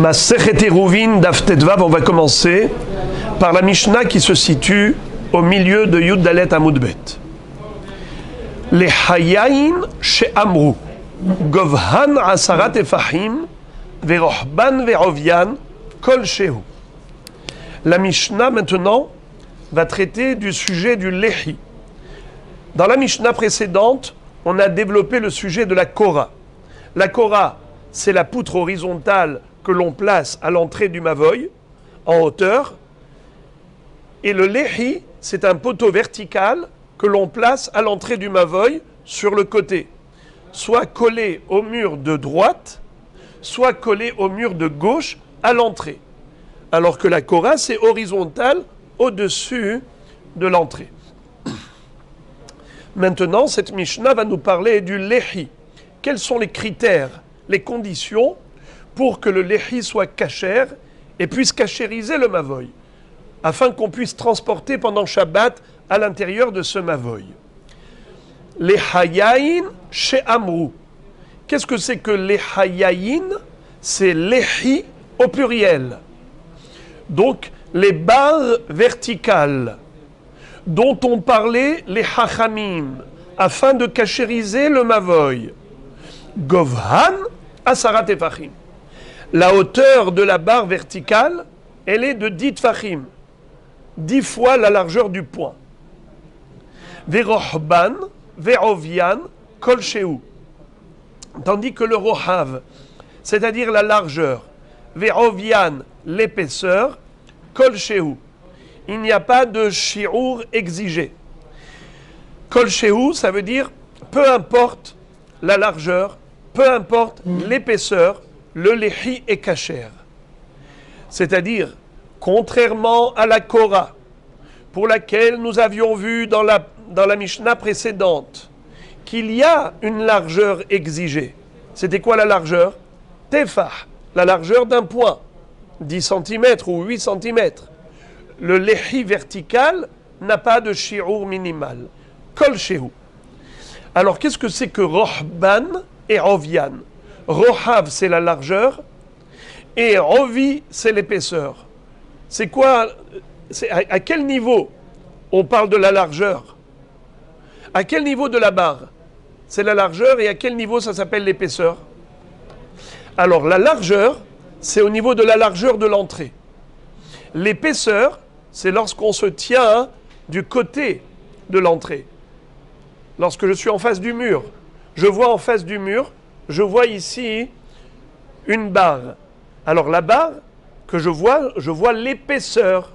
Masechet Eruvin Daf Tetvav, on va commencer par la Mishnah qui se situe au milieu de Yud Dalet Amud Bet. Les Hayayin she'amru Govhan Asarat Efahim Verohban Verovian Kol Shehu. La Mishnah maintenant va traiter du sujet du Lehi. Dans la Mishnah précédente, on a développé le sujet de la Korah. La Korah, c'est la poutre horizontale que l'on place à l'entrée du Mavoy, en hauteur. Et le Lehi, c'est un poteau vertical que l'on place à l'entrée du Mavoy sur le côté, soit collé au mur de droite, soit collé au mur de gauche à l'entrée. Alors que la Korah, c'est horizontal au-dessus de l'entrée. Maintenant, cette Mishnah va nous parler du Lehi. Quels sont les critères, les conditions pour que le Lehi soit kasher et puisse kashériser le Mavoy, afin qu'on puisse transporter pendant Shabbat à l'intérieur de ce Mavoy. Les Hayayin she'amru. Qu'est-ce que c'est que les Hayayin? C'est Lehi au pluriel. Donc, les barres verticales dont ont parlé les Chachamim afin de kashériser le Mavoy. Govhan Asarat Efachim. La hauteur de la barre verticale, elle est de 10 tfachim, 10 fois la largeur du poing. Verohban, verovian, kol shehu. Tandis que le rohav, c'est-à-dire la largeur, verovian, l'épaisseur, kol shehu. Il n'y a pas de shi'ur exigé. Kol shehu, ça veut dire peu importe la largeur, peu importe l'épaisseur, le Lehi est kasher. C'est-à-dire, contrairement à la Korah, pour laquelle nous avions vu dans la Mishnah précédente, qu'il y a une largeur exigée. C'était quoi la largeur? Tefah, la largeur d'un point, 10 cm ou 8 cm. Le Lehi vertical n'a pas de shi'ur minimal. Kol shehu. Alors, qu'est-ce que c'est que Rohban et Rovian? Rohav, c'est la largeur, et Rovi, c'est l'épaisseur. C'est quoi? À quel niveau on parle de la largeur? À quel niveau de la barre? C'est la largeur, et à quel niveau ça s'appelle l'épaisseur? Alors, la largeur, c'est au niveau de la largeur de l'entrée. L'épaisseur, c'est lorsqu'on se tient du côté de l'entrée. Lorsque je suis en face du mur, je vois en face du mur, je vois ici une barre. Alors la barre que je vois l'épaisseur.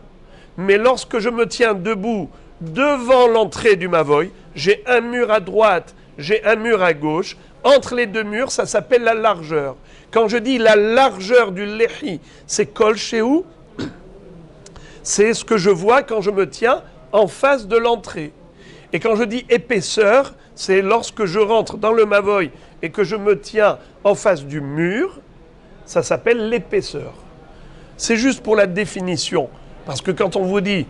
Mais lorsque je me tiens debout devant l'entrée du Mavoy, j'ai un mur à droite, j'ai un mur à gauche. Entre les deux murs, ça s'appelle la largeur. Quand je dis la largeur du Lehi, c'est kol shehu, c'est ce que je vois quand je me tiens en face de l'entrée. Et quand je dis épaisseur, c'est lorsque je rentre dans le Mavoy et que je me tiens en face du mur, ça s'appelle l'épaisseur. C'est juste pour la définition. Parce que quand on vous dit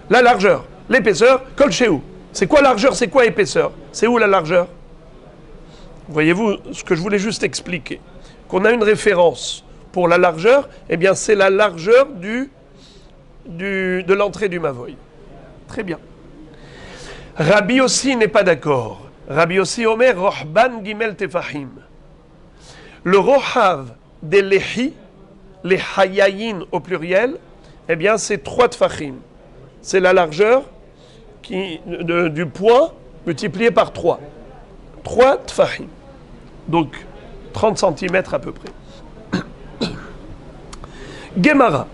la largeur, l'épaisseur, kol shehu. C'est quoi largeur, c'est quoi épaisseur? C'est où la largeur? Voyez-vous ce que je voulais juste expliquer? Qu'on a une référence pour la largeur, eh bien c'est la largeur de l'entrée du Mavoy. Très bien. Rabbi aussi n'est pas d'accord. Rabbi aussi Omer Rohban Gimel Tefahim. Le Rohav des Lehi, les Hayayin au pluriel, eh bien c'est 3 Tfachim. C'est la largeur du point multiplié par 3. 3 Tfachim. Donc 30 cm à peu près. Gemara.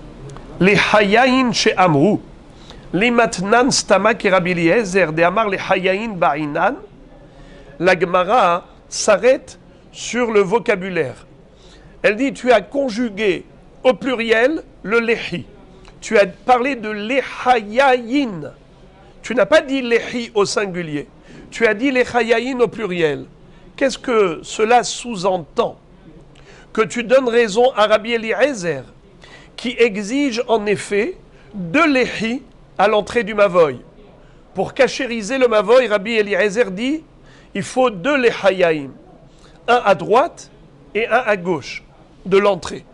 Les Hayayin she'amru. Limatnan stama ki Rabbi Eliezer de amar le Hayayin ba'inan. La Gemara s'arrête sur le vocabulaire. Elle dit, tu as conjugué au pluriel le Lehi. Tu as parlé de lehayayin. Tu n'as pas dit Lehi au singulier. Tu as dit lehayayin au pluriel. Qu'est-ce que cela sous-entend? Que tu donnes raison à Rabbi Eliezer, qui exige en effet 2 Lehi à l'entrée du Mavoy. Pour kashériser le Mavoy, Rabbi Eliezer dit, il faut 2 Lehayaim. Un à droite et un à gauche de l'entrée.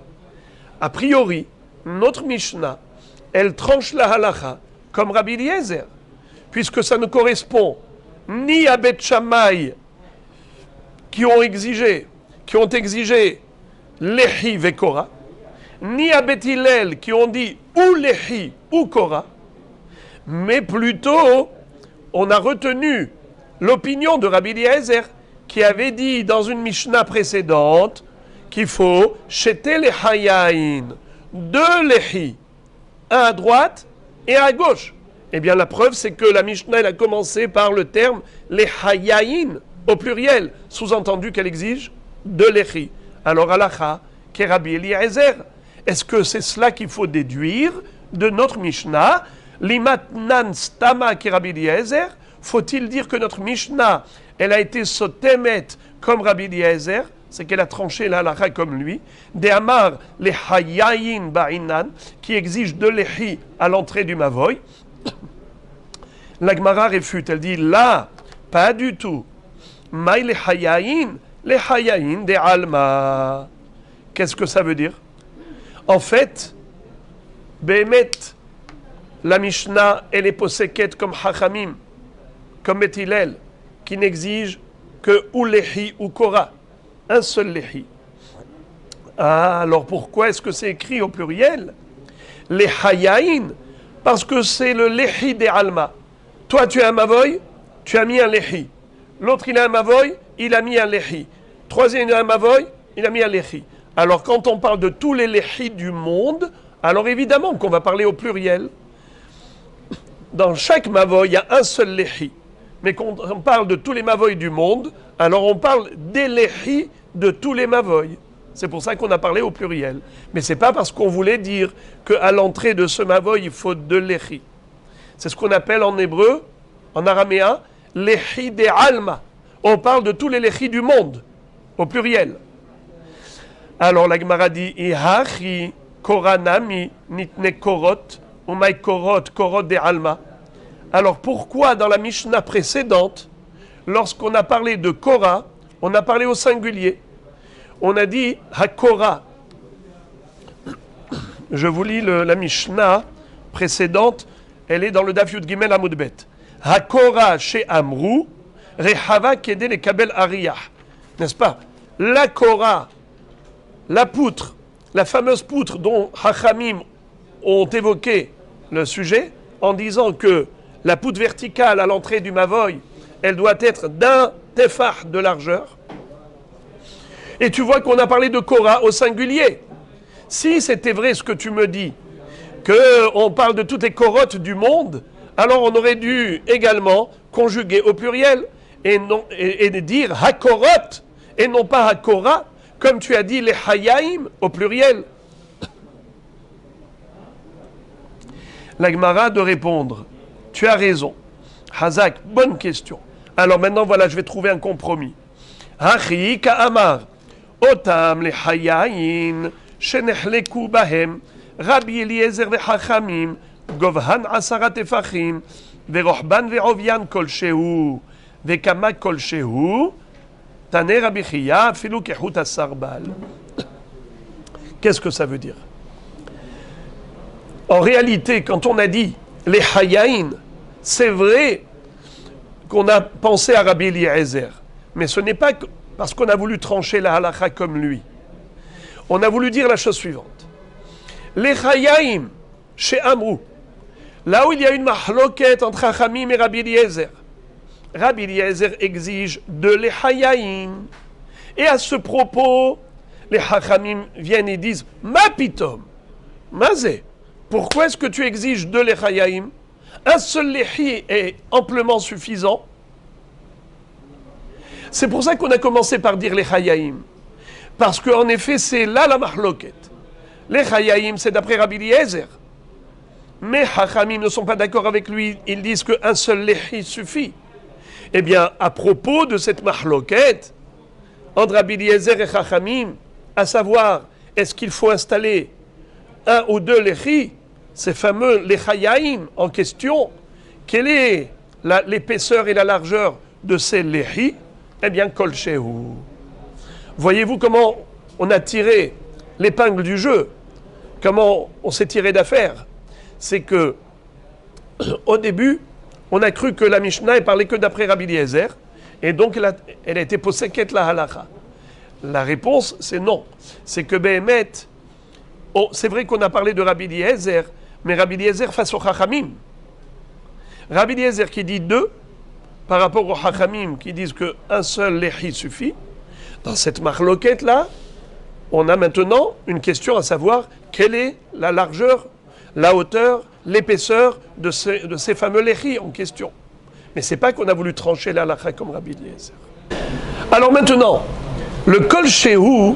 a priori, notre Mishnah, elle tranche la halacha comme Rabbi Eliezer, puisque ça ne correspond ni à Beth Shammai qui ont exigé Lehi Vekora, ni à Beth Hillel qui ont dit ou Lehi ou Kora, mais plutôt on a retenu l'opinion de Rabbi Eliezer qui avait dit dans une Mishnah précédente qu'il faut Shete Lehayain, deux Lehi, un à droite et un à gauche. Eh bien la preuve c'est que la Mishnah elle a commencé par le terme Lehayain au pluriel, sous-entendu qu'elle exige deux Lehi. Alors halacha, qu'est Rabbi Eliezer. Est-ce que c'est cela qu'il faut déduire de notre Mishnah? Limatnan stama ki Rabbi Eliezer. Faut-il dire que notre Mishnah, elle a été sotemet comme Rabbi Eliezer, c'est qu'elle a tranché la halakha comme lui, des amar les hayayin ba'inan, qui exige de lehi à l'entrée du mavoy. La Gemara réfute, elle dit là, pas du tout. Maï les hayayin des alma. Qu'est-ce que ça veut dire? En fait, Behemet, la Mishnah, elle est posséquette comme Hachamim, comme Beth Hillel, qui n'exige que ou Lehi ou Kora, un seul Lehi. Ah, alors pourquoi est-ce que c'est écrit au pluriel? Les Hayaïn, parce que c'est le Lehi des Alma. Toi, tu as un Mavoy, tu as mis un Lehi. L'autre, il a un Mavoy, il a mis un Lehi. Troisième, il a un Mavoy, il a mis un Lehi. Alors, quand on parle de tous les Lehi du monde, alors évidemment qu'on va parler au pluriel. Dans chaque Mavoy, il y a un seul Lehi. Mais quand on parle de tous les Mavoy du monde, alors on parle des Lehi de tous les Mavoy. C'est pour ça qu'on a parlé au pluriel. Mais ce n'est pas parce qu'on voulait dire qu'à l'entrée de ce Mavoy, il faut deux Lehi. C'est ce qu'on appelle en hébreu, en araméen, Lehi de Alma. On parle de tous les Lehi du monde, au pluriel. Alors la Gemara dit, Ihachi koranami nitne korot, umay korot, korot de Alma. Alors pourquoi dans la Mishnah précédente, lorsqu'on a parlé de Korah, on a parlé au singulier? On a dit Hakora. Je vous lis la Mishnah précédente, elle est dans le Daf Yud Gimel Amud Bet. Hakora chez Amrou, Rehava Kede le Kabel Ariyah. N'est-ce pas? La Korah, la poutre, la fameuse poutre dont Hachamim ont évoqué le sujet en disant que la poutre verticale à l'entrée du Mavoy, elle doit être d'un tefah de largeur. Et tu vois qu'on a parlé de Korah au singulier. Si c'était vrai ce que tu me dis, qu'on parle de toutes les korotes du monde, alors on aurait dû également conjuguer au pluriel et dire hakorot et non pas hakora, comme tu as dit les hayaim au pluriel. La Gemara de répondre. Tu as raison. Hazak, bonne question. Alors maintenant, voilà, je vais trouver un compromis. Hachi ka'amar, otam le hayayin, shenechleku bahem, Rabbi Eliezer vechachamim, govhan asarat efachim, verohban verovian kol shehu, vekama kol shehu, tane Rabbi Chia, filou kehut asarbal. Qu'est-ce que ça veut dire? En réalité, quand on a dit les hayayin, c'est vrai qu'on a pensé à Rabbi Eliezer, mais ce n'est pas parce qu'on a voulu trancher la halakha comme lui. On a voulu dire la chose suivante. Les hayayin, chez Amrou, là où il y a une mahloket entre Hachamim et Rabbi Eliezer exige de les hayayin. Et à ce propos, les Hachamim viennent et disent Ma pitom, mazé, pourquoi est-ce que tu exiges de les hayayin? Un seul lehi est amplement suffisant. C'est pour ça qu'on a commencé par dire les hayayin. Parce qu'en effet, c'est là la mahloket. Les hayayin, c'est d'après Rabbi Eliezer. Mais Hachamim ne sont pas d'accord avec lui. Ils disent qu'un seul lehi suffit. Eh bien, à propos de cette mahloket, entre Rabbi Eliezer et Hachamim, à savoir, est-ce qu'il faut installer un ou deux lehi, ces fameux lechayaim en question, quelle est l'épaisseur et la largeur de ces lehi? Eh bien, kol shehu. Voyez-vous comment on a tiré l'épingle du jeu? comment on s'est tiré d'affaire? C'est que, au début, on a cru que la Mishnah ne parlait que d'après Rabbi Eliezer, et donc elle a été posséquée la halacha. La réponse, c'est non. C'est que Behemet, c'est vrai qu'on a parlé de Rabbi Eliezer, mais Rabbi Eliezer face au Chachamim. Rabbi Eliezer qui dit 2, par rapport aux Chachamim qui disent qu'un seul lehi suffit. Dans cette marloquette là, on a maintenant une question à savoir quelle est la largeur, la hauteur, l'épaisseur de ces fameux lehi en question. Mais c'est pas qu'on a voulu trancher la halakha comme Rabbi Eliezer. Alors maintenant, le kol shehu,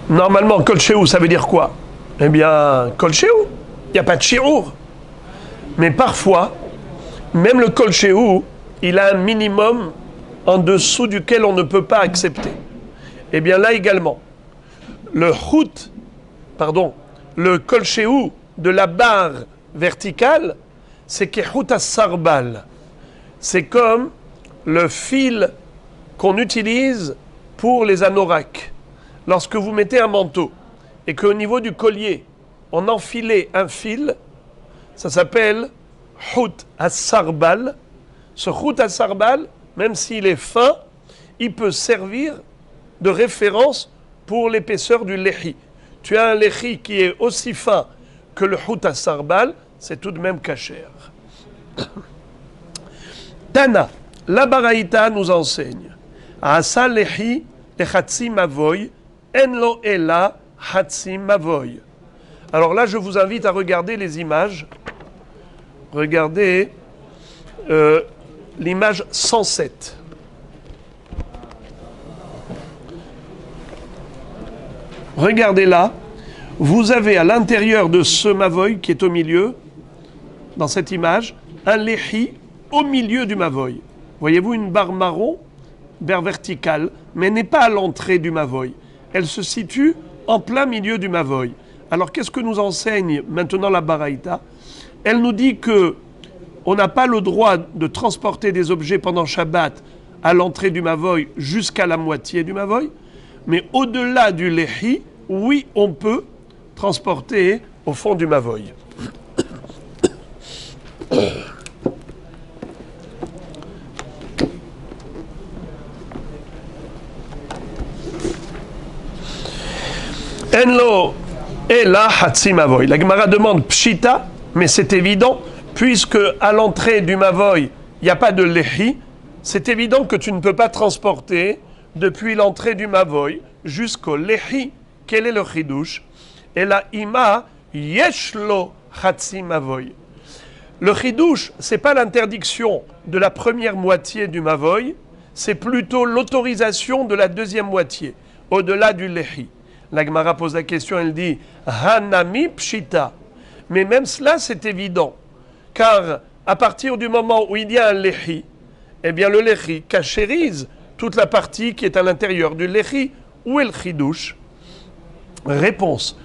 normalement kol shehu ça veut dire quoi? Eh bien, kol shehu, il n'y a pas de shiur. Mais parfois, même le kol shehu, il a un minimum en dessous duquel on ne peut pas accepter. Eh bien là également, le kol shehu de la barre verticale, c'est kehut as-sarbal. C'est comme le fil qu'on utilise pour les anoraks. Lorsque vous mettez un manteau et qu'au niveau du collier, on enfilait un fil, ça s'appelle hut as-sarbal. Ce hut as-sarbal, même s'il est fin, il peut servir de référence pour l'épaisseur du lehi. Tu as un lehi qui est aussi fin que le hut as-sarbal, c'est tout de même kasher. Tana, la Baraïta nous enseigne Asa lehi lechatsi mavoy, en lo ela hatsi mavoy. Alors là, je vous invite à regarder les images. Regardez l'image 107. Regardez là, vous avez à l'intérieur de ce mavoy qui est au milieu, dans cette image, un lehi au milieu du mavoy. Voyez-vous une barre marron, barre verticale, mais n'est pas à l'entrée du mavoy. Elle se situe en plein milieu du mavoy. Alors qu'est-ce que nous enseigne maintenant la Baraïta? Elle nous dit que on n'a pas le droit de transporter des objets pendant Shabbat à l'entrée du mavoy jusqu'à la moitié du mavoy, mais au-delà du lehi, oui, on peut transporter au fond du mavoy. Enlo et la hatsi mavoy. La Gemara demande pshita, mais c'est évident, puisque à l'entrée du mavoy, il n'y a pas de lehi, c'est évident que tu ne peux pas transporter depuis l'entrée du mavoy jusqu'au lehi. Quel est le chidouche? Et la ima yeshlo hatsi mavoy. Le chidouche, c'est pas l'interdiction de la première moitié du mavoy, c'est plutôt l'autorisation de la deuxième moitié, au-delà du lehi. La Gemara pose la question, elle dit Hanami pshita. Mais même cela, c'est évident. Car à partir du moment où il y a un lehi, eh bien le lehi cachérise toute la partie qui est à l'intérieur du lehi. Où est le chidouche? Réponse.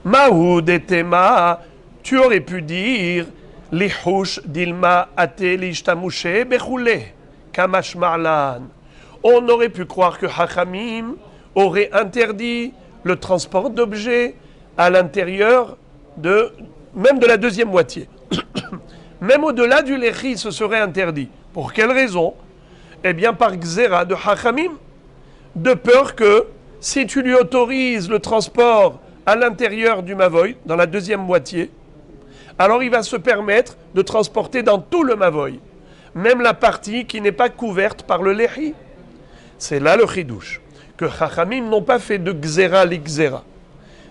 Mahoud et Tema, tu aurais pu dire Lihush dilma ate lishtamushe bechoule kamash marlan. On aurait pu croire que Hachamim aurait interdit le transport d'objets à l'intérieur même de la deuxième moitié. Même au-delà du lehi, ce serait interdit. Pour quelle raison? Eh bien, par xéra de Hachamim, de peur que si tu lui autorises le transport à l'intérieur du mavoy, dans la deuxième moitié, alors il va se permettre de transporter dans tout le mavoy, même la partie qui n'est pas couverte par le lehi. C'est là le chidouche, que Chachamim n'ont pas fait de xéra l'ixéra.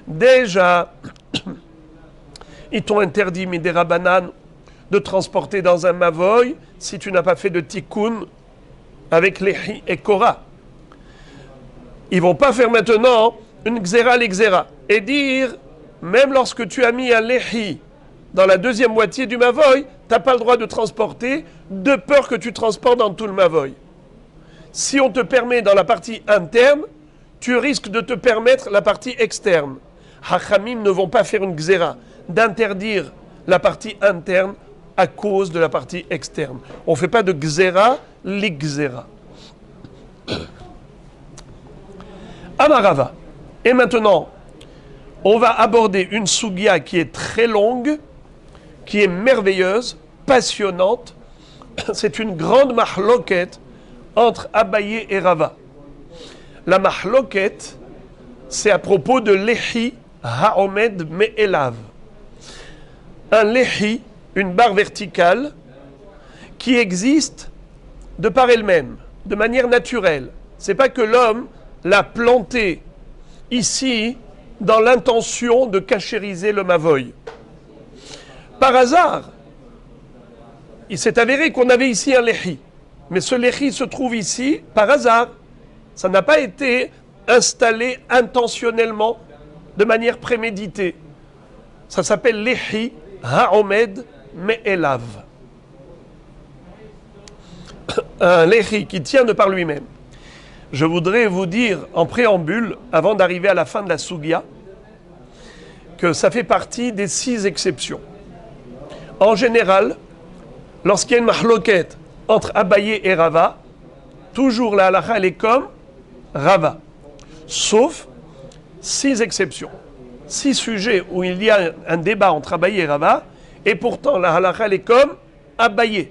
Déjà, ils t'ont interdit, midérabanan, de transporter dans un mavoy si tu n'as pas fait de tikkun avec lehi et kora. Ils vont pas faire maintenant une xéra l'ixéra et dire, même lorsque tu as mis un lehi dans la deuxième moitié du mavoy, tu n'as pas le droit de transporter, de peur que tu transportes dans tout le mavoy. Si on te permet dans la partie interne, tu risques de te permettre la partie externe. Hachamim ne vont pas faire une xéra, d'interdire la partie interne à cause de la partie externe. On ne fait pas de xéra, l'ixéra. Amarava. Et maintenant, on va aborder une sugia qui est très longue, qui est merveilleuse, passionnante. C'est une grande mahloket entre Abaye et Rava. La mahloket, c'est à propos de lehi ha'omed me'elav. Un lehi, une barre verticale, qui existe de par elle-même, de manière naturelle. C'est pas que l'homme l'a plantée ici dans l'intention de cachériser le mavoy. Par hasard, il s'est avéré qu'on avait ici un lehi. Mais ce lehi se trouve ici par hasard. Ça n'a pas été installé intentionnellement, de manière préméditée. Ça s'appelle lehi ha'omed me'elav. Un lehi qui tient de par lui-même. Je voudrais vous dire en préambule, avant d'arriver à la fin de la sugia, que ça fait partie des 6 exceptions. En général, lorsqu'il y a une mahloket entre Abaye et Rava, toujours la halakha elle est comme Rava. Sauf 6 exceptions. 6 sujets où il y a un débat entre Abaye et Rava, et pourtant la halakha elle est comme Abaye.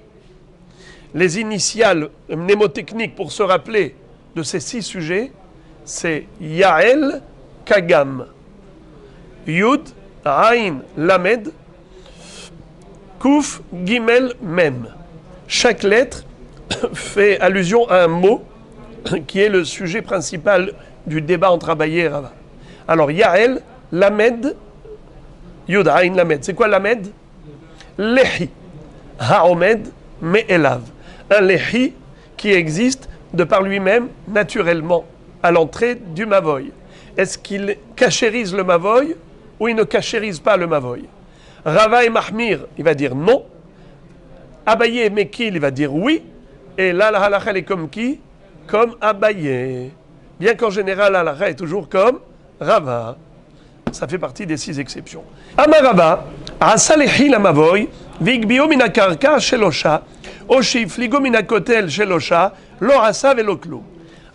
Les initiales mnémotechniques pour se rappeler de ces 6 sujets, c'est Yael Kagam, Yud, Ain, Lamed, Kouf, Gimel, Mem. Chaque lettre fait allusion à un mot qui est le sujet principal du débat entre Abaye et Rava. Alors, Yael, Lamed, Yud, Ain, Lamed. C'est quoi Lamed? Lehi, Ha'omed, Me'elav. Un lehi qui existe de par lui-même, naturellement, à l'entrée du mavoy. Est-ce qu'il cachérise le mavoy ou il ne cachérise pas le mavoy? Rava et Mahmir, il va dire non. Abaye et Mekil, il va dire oui. Et là, la halakha est comme qui? Comme Abaye. Bien qu'en général, la halakha est toujours comme Rava. Ça fait partie des 6 exceptions. Amarava, Asalehi la mavoy, Vigbio mina karka shelosha, Oshif ligo mina kotel shelosha, Lo asa velo klum.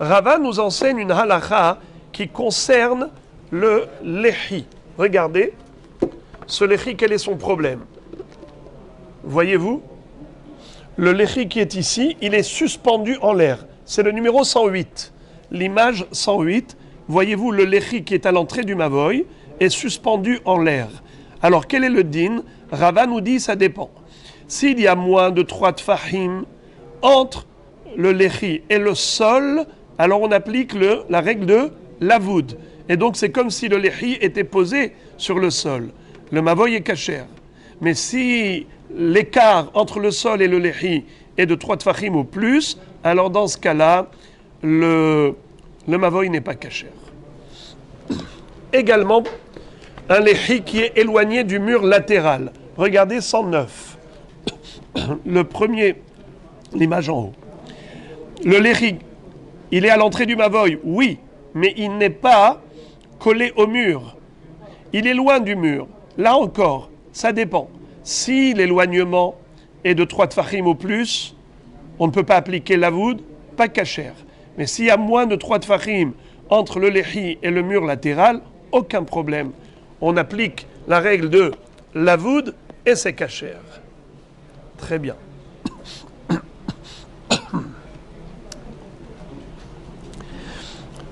Rava nous enseigne une halakha qui concerne le lehi. Regardez, ce lehi, quel est son problème? Voyez-vous? Le lehi qui est ici, il est suspendu en l'air. C'est le numéro 108. L'image 108, voyez-vous, le lehi qui est à l'entrée du mavoy est suspendu en l'air. Alors, quel est le din? Rava nous dit, ça dépend. S'il y a moins de 3 tfahim entre le lehi et le sol, alors on applique la règle de l'avoud. Et donc c'est comme si le lehi était posé sur le sol. Le mavoy est kasher. Mais si l'écart entre le sol et le lehi est de 3 tfachim ou plus, alors dans ce cas-là, le mavoy n'est pas kasher. Également, un lehi qui est éloigné du mur latéral. Regardez 109. Le premier, l'image en haut. Le lehi, il est à l'entrée du mavoy, oui, mais il n'est pas collé au mur. Il est loin du mur. Là encore, ça dépend. Si l'éloignement est de 3 tfachim ou plus, on ne peut pas appliquer l'avoud, pas kasher. Mais s'il y a moins de 3 tfachim entre le lehi et le mur latéral, aucun problème. On applique la règle de l'avoud et c'est kasher. Très bien.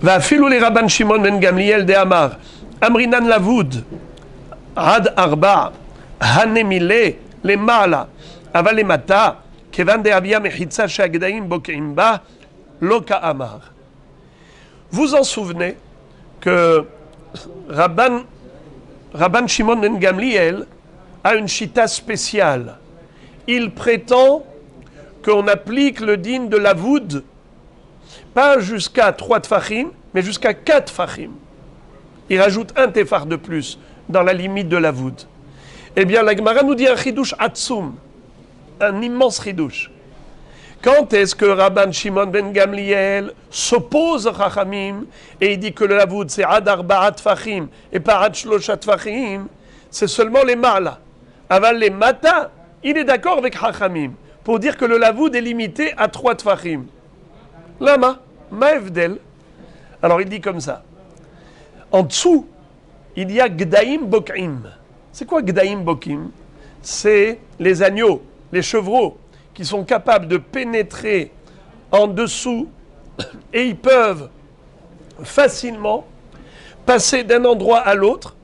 ואפילו לרבן שמעון בן גמליאל דאמר, אמרינן לבוד עד 4 הנמילה למעלה, אבל למטה, כיוון דאביה מחיצה שהגדיים בוקעים בה, לא כאמר. Vous en souvenez que Rabban Shimon ben Gamliel a une chita spéciale. Il prétend qu'on applique le din de l'avoud pas jusqu'à 3 tfachim, mais jusqu'à 4 tfachim. Il rajoute un tefar de plus dans la limite de la voûte. Eh bien, la Gemara nous dit un chidouche atzum, un immense chidouche. Quand est-ce que Rabban Shimon ben Gamliel s'oppose à Chachamim et il dit que le lavoud c'est ad arba'at tfachim et pas ad shloshat tfachim, c'est seulement les ma'la. Aval les mata, il est d'accord avec Chachamim pour dire que le lavoud est limité à 3 tfachim. Lama, ma'evdel. Alors il dit comme ça. En dessous il y a Gdaim Bokim. C'est quoi Gdaim Bokim? C'est les agneaux, les chevreaux, qui sont capables de pénétrer en dessous et ils peuvent facilement passer d'un endroit à l'autre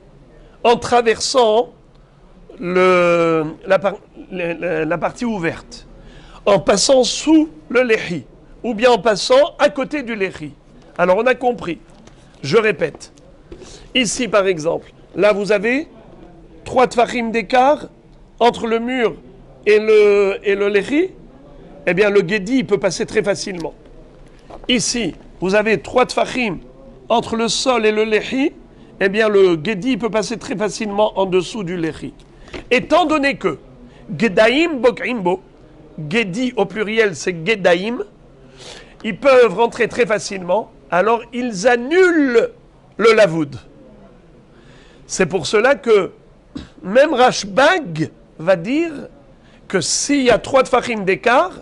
en traversant la partie ouverte, en passant sous le lehi, ou bien en passant à côté du lehi. Alors on a compris, je répète, ici par exemple, là vous avez 3 tfachim d'écart entre le mur et le lehi, eh bien le Gedi peut passer très facilement. Ici, vous avez 3 tfachim entre le sol et le lehi, eh bien le Gedi peut passer très facilement en dessous du lehi. Étant donné que Gedaim Bokimbo, Gedi au pluriel c'est Gedaim, ils peuvent rentrer très facilement, alors ils annulent le lavoud. C'est pour cela que même Rashbag va dire que s'il y a 3 tfachim d'écart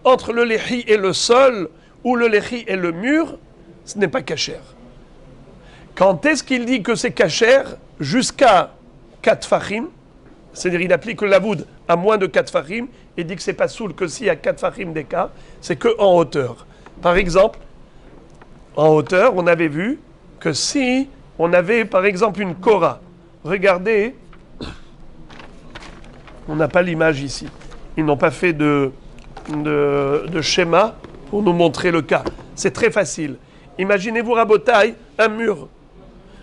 entre le lehi et le sol, ou le lehi et le mur, ce n'est pas kasher. Quand est-ce qu'il dit que c'est kasher? Jusqu'à 4 fachim, c'est-à-dire il applique le lavoud à moins de 4 fachim, et dit que c'est pas soul que s'il y a 4 fachim d'écart, c'est que en hauteur. Par exemple, en hauteur, on avait vu que si on avait par exemple une kora, regardez, on n'a pas l'image ici, ils n'ont pas fait de schéma pour nous montrer le cas. C'est très facile. Imaginez-vous, Rabotai, un mur.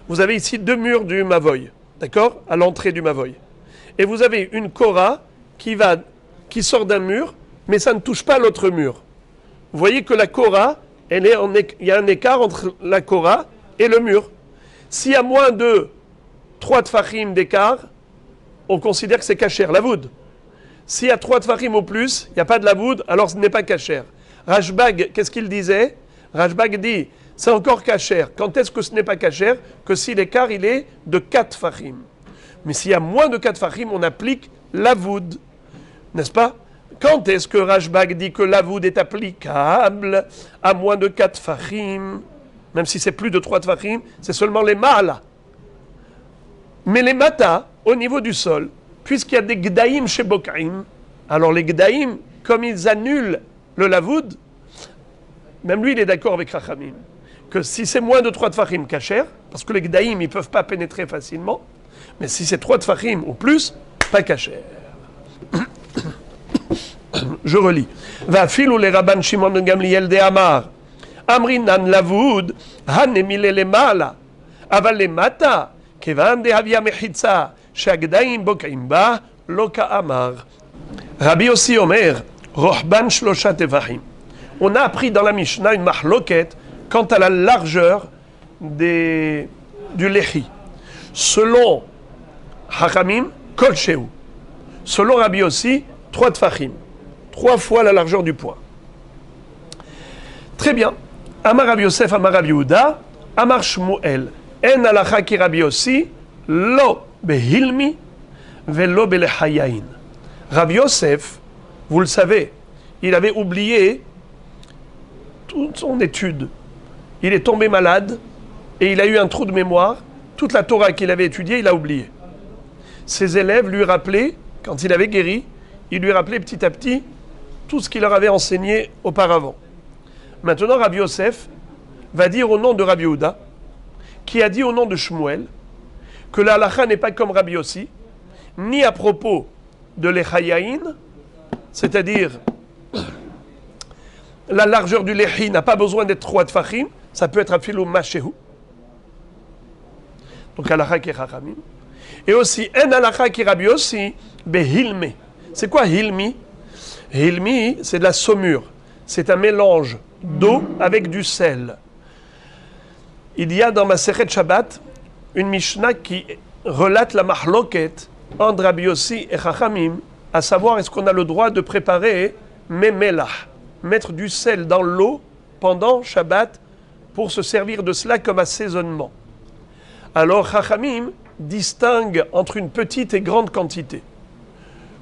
Vous avez ici 2 murs du Mavoy, d'accord? À l'entrée du Mavoy. Et vous avez une Kora qui sort d'un mur, mais ça ne touche pas l'autre mur. Vous voyez que la Kora, il y a un écart entre la Kora et le mur. S'il y a moins de 3 tfachim d'écart, on considère que c'est kasher, la voûte. S'il y a 3 tfachim ou plus, il n'y a pas de la voûte, alors ce n'est pas kasher. Rashbag, qu'est-ce qu'il disait? Rashbag dit, c'est encore kasher. Quand est-ce que ce n'est pas kasher? Que si l'écart il est de 4 fachim. Mais s'il y a moins de 4 fachim, on applique l'avoud. N'est-ce pas? Quand est-ce que Rashbag dit que l'avoud est applicable à moins de 4 fachim? Même si c'est plus de 3 fachim, c'est seulement les ma'ala. Mais les mata, au niveau du sol, puisqu'il y a des gdaïm chez Bokaim, alors les gdaïm, comme ils annulent le lavoud, même lui il est d'accord avec Rachamim, que si c'est moins de 3 tfachim kasher, parce que les gdaïm ils ne peuvent pas pénétrer facilement, mais si c'est 3 tfachim ou plus, pas kasher. Je relis. Va filou les rabban Shimon ben Gamliel de Amar, Amrinan lavoud, hanemile le mala, aval le mata, kevan de havia mechitza, shagdaim bokaim ba, loka amar. Rabbi aussi Omer, rohban shlosha tefachim. On a appris dans la Mishnah une mahloket quant à la largeur du lehi. Selon Hachamim, kol sheu. Selon Rabbi aussi, 3 tfachim. 3 fois la largeur du poing. Très bien. Amar Rabbi Yosef, Amar Rabbi Yehuda, Amar Shmuel. En alacha ki Rabbi Yossi, lo behilmi, velo belehayain. Rabbi Yosef, vous le savez, il avait oublié toute son étude. Il est tombé malade et il a eu un trou de mémoire. Toute la Torah qu'il avait étudiée, il a oublié. Ses élèves lui rappelaient, quand il avait guéri, il lui rappelait petit à petit tout ce qu'il leur avait enseigné auparavant. Maintenant, Rabbi Yosef va dire au nom de Rabbi Yehuda, qui a dit au nom de Shmuel, que la halacha n'est pas comme Rabbi Yossi, ni à propos de l'echayaïn, c'est-à-dire la largeur du lehi n'a pas besoin d'être 3 tfachim, ça peut être afilou mashehu. Donc halacha ki chachamim. Et aussi, en halacha ki Rabbi Yossi, behilmi. C'est quoi hilmi? Hilmi, c'est de la saumure. C'est un mélange d'eau avec du sel. Il y a dans Masechet Shabbat une Mishnah qui relate la mahloket entre Rabbi Yossi et Chachamim, à savoir est-ce qu'on a le droit de préparer memelah, mettre du sel dans l'eau pendant Shabbat pour se servir de cela comme assaisonnement. Alors Chachamim distingue entre une petite et grande quantité.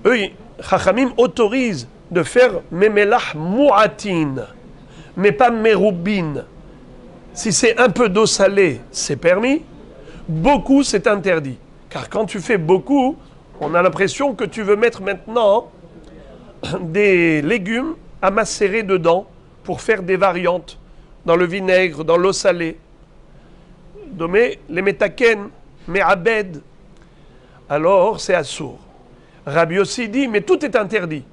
Eux, Chachamim autorisent de faire memelah mu'atin, mais pas meroubin. Si c'est un peu d'eau salée, c'est permis. Beaucoup, c'est interdit. Car quand tu fais beaucoup, on a l'impression que tu veux mettre maintenant des légumes à macérer dedans pour faire des variantes dans le vinaigre, dans l'eau salée. Domé, les metaken, mais abed. Alors, c'est assour. Rabbi aussi dit, mais tout est interdit.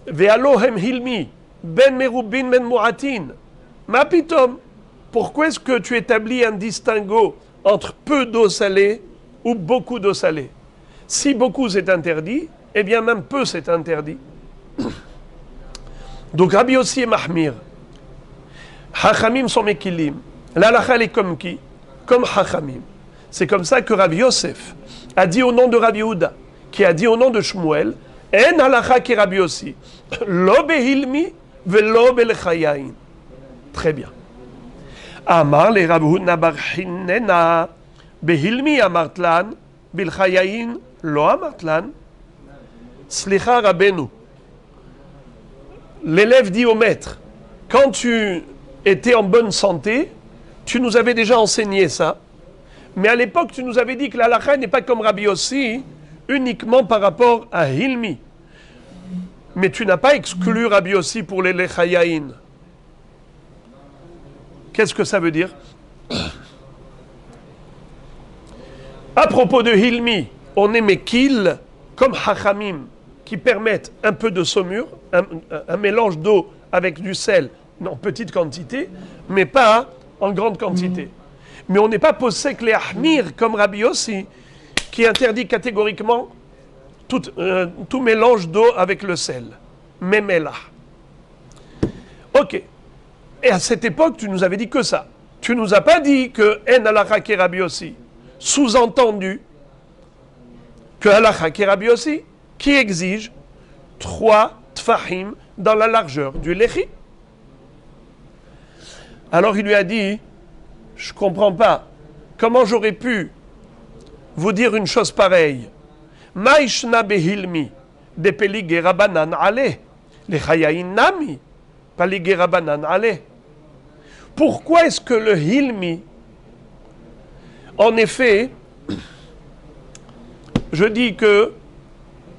Ve'alohem hilmi, ben merubin ben mu'atin. Ma pitom, pourquoi est-ce que tu établis un distinguo entre peu d'eau salée ou beaucoup d'eau salée? Si beaucoup c'est interdit, eh bien même peu c'est interdit. Donc Rabbi aussi est mahmir. Hachamim sont mekilim. L'halakha est comme qui? Comme Hachamim. C'est comme ça que Rabbi Yosef a dit au nom de Rabbi Yehuda, qui a dit au nom de Shmuel, En halakha ki Rabbi Yossi, lo behilmi velo belechayain. Très bien. Amar le Rabbi Huna bar Hinena, behilmi amartlan, bilchayain lo amartlan. Slicha Rabbeinu. L'élève dit au maître, quand tu étais en bonne santé, tu nous avais déjà enseigné ça. Mais à l'époque, tu nous avais dit que la halakha n'est pas comme Rabbi Yossi, uniquement par rapport à Hilmi. Mais tu n'as pas exclu Rabbi Yossi pour les lechayain. Qu'est-ce que ça veut dire? À propos de Hilmi, on est mekil comme Hachamim, qui permettent un peu de saumure, un mélange d'eau avec du sel en petite quantité, mais pas en grande quantité. Mais on n'est pas possèque les ahmir comme Rabbi Yossi, qui interdit catégoriquement tout mélange d'eau avec le sel. Memela. Ok. Et à cette époque, tu nous avais dit que ça. Tu nous as pas dit que en halakha ki Rabbi Yossi. Sous-entendu que halakha ki Rabbi Yossi, qui exige 3 tfahim dans la largeur du lechi. Alors il lui a dit, je ne comprends pas, comment j'aurais pu vous dire une chose pareille? Maishna behilmi, de pelige rabanan ale, le chayain nami, palige rabanan ale. Pourquoi est-ce que le hilmi, en effet, je dis que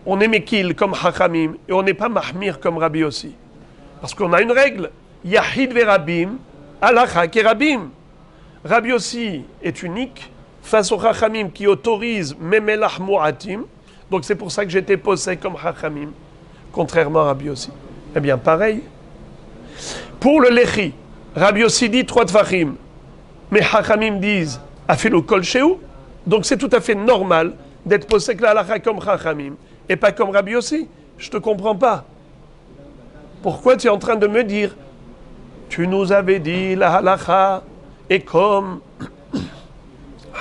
on est mekil comme Hachamim et on n'est pas mahmir comme Rabbi Yossi. Parce qu'on a une règle, Yahid verabim, halakha kerabim. Rabbi Yossi est unique face aux Hachamim qui autorisent memelach mu'atim. Donc c'est pour ça que j'étais posé comme Hachamim, contrairement à Rabbi Yossi. Eh bien pareil. Pour le lechi, Rabbi Yossi dit 3 tfachim, mais Hachamim disent afilu kol sheu. Donc c'est tout à fait normal d'être posé la halakha comme Hachamim et pas comme Rabbi Yossi. Je te comprends pas. Pourquoi tu es en train de me dire, tu nous avais dit la halakha est comme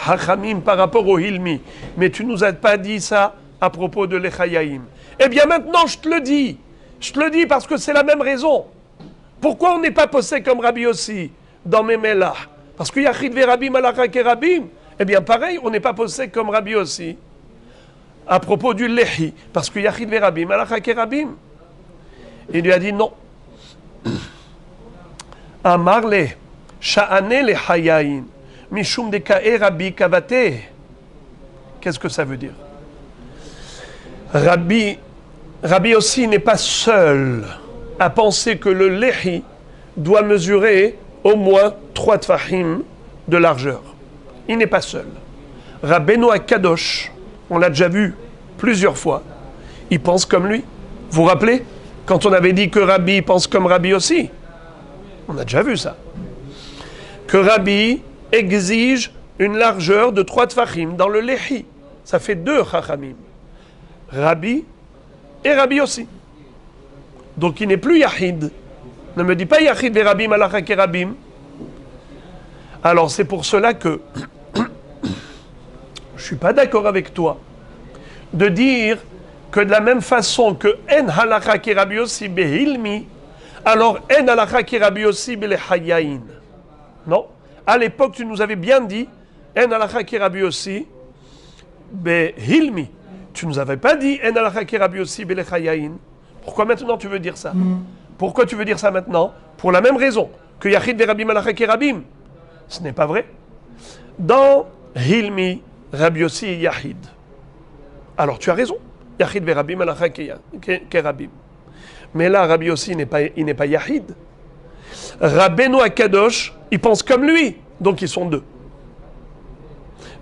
Hachamim par rapport au Hilmi, mais tu nous as pas dit ça à propos de l'Echayaim. Eh bien maintenant je te le dis. Je te le dis parce que c'est la même raison. Pourquoi on n'est pas posé comme Rabbi Yossi dans Memela? Parce que Yachid verabim halakha kerabim. Eh bien pareil, on n'est pas posé comme Rabbi Yossi à propos du lehi, parce que Yachid verabim halakha kerabim. Il lui a dit non. Amarle, sha'ane le hayain, mishum de ka'e rabbi kavate. Qu'est-ce que ça veut dire? Rabbi aussi n'est pas seul à penser que le lehi doit mesurer au moins 3 tfahim de largeur. Il n'est pas seul. Rabbeinu Akadosh, on l'a déjà vu plusieurs fois, il pense comme lui. Vous vous rappelez? Quand on avait dit que Rabbi pense comme Rabbi aussi, on a déjà vu ça. Que Rabbi exige une largeur de 3 tfachim dans le lehi. Ça fait 2 chachamim. Rabbi et Rabbi aussi. Donc il n'est plus Yahid. Ne me dis pas Yahid et Rabbi halakha kerabim. Alors c'est pour cela que je ne suis pas d'accord avec toi de dire que de la même façon que en halakha ki Rabbi Yossi behilmi, alors en halakha ki Rabbi Yossi belechayain. Non. À l'époque, tu nous avais bien dit en halakha ki Rabbi Yossi behilmi. Tu nous avais pas dit en halakha ki Rabbi Yossi belechayain. Pourquoi maintenant tu veux dire ça? Pourquoi tu veux dire ça maintenant? Pour la même raison que Yachid verabim halakha kerabim. Ce n'est pas vrai. Dans Hilmi, Rabbi Yossi et Yahid. Alors tu as raison. Yahid ve Rabim alacha ke Rabim. Mais là, Rabbi Yossi il n'est pas Yahid. Rabbeinu Akadosh, il pense comme lui. Donc ils sont deux.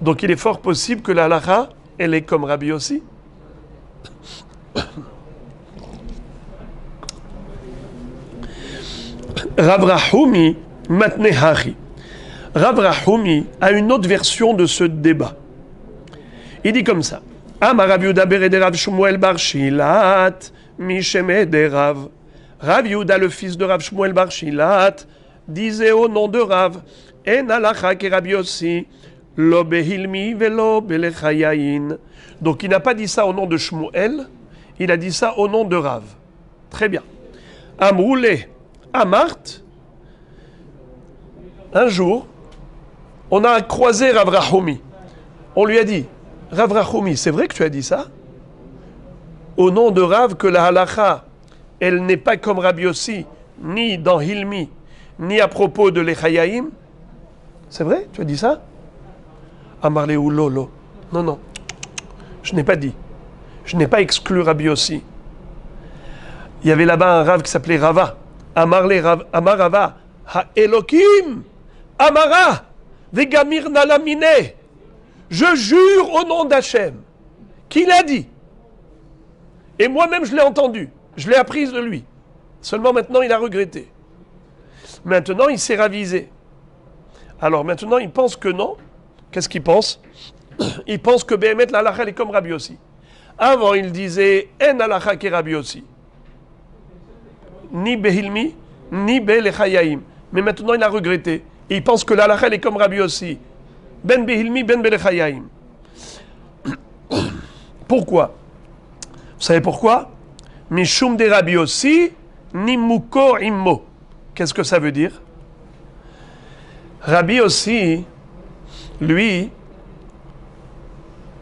Donc il est fort possible que la halacha, elle est comme Rabbi Yossi. Rav Rahumi Matnehachi. Rav Rahumi a une autre version de ce débat. Il dit comme ça. Amar Rav Yehuda bered Rav Shmuel bar Shilat Misheme de Rav. Rav Yehuda, le fils de Rav Shmuel bar Shilat, disait au nom de Rav, En halacha ke Rabbi Yossi, lo behilmi velo belechayayin. Donc il n'a pas dit ça au nom de Shmuel, il a dit ça au nom de Rav. Très bien. Amroule Amart. Un jour, on a croisé Rav Rahumi. On lui a dit, Rav Rahumi, c'est vrai que tu as dit ça? Au nom de Rav, que la halacha, elle n'est pas comme Rabbi Yossi, ni dans Hilmi, ni à propos de l'Echayaim. C'est vrai? Tu as dit ça? Amarle ou lolo. Non, non. Je n'ai pas dit. Je n'ai pas exclu Rabbi Yossi. Il y avait là-bas un Rav qui s'appelait Rava. Amarle Rav, Amar Rava, Ha Elokim, Amara, Vegamir Nalamine. Je jure au nom d'Hachem. Qui l'a dit? Et moi-même, je l'ai entendu. Je l'ai apprise de lui. Seulement maintenant, il a regretté. Maintenant, il s'est ravisé. Alors maintenant, il pense que non. Qu'est-ce qu'il pense? Il pense que Béhémet, la halakha, est comme Rabbi Yossi. Avant, il disait En halakha ke Rabbi Yossi. Ni Behilmi, ni Belechayaim. Mais maintenant, il a regretté. Et il pense que la halakha est comme Rabbi Yossi. Ben Behilmi, Ben Belechayaim. Pourquoi? Vous savez pourquoi? Mishum de Rabbi Yossi, Nimuko Immo. Qu'est-ce que ça veut dire? Rabbi Yossi, lui,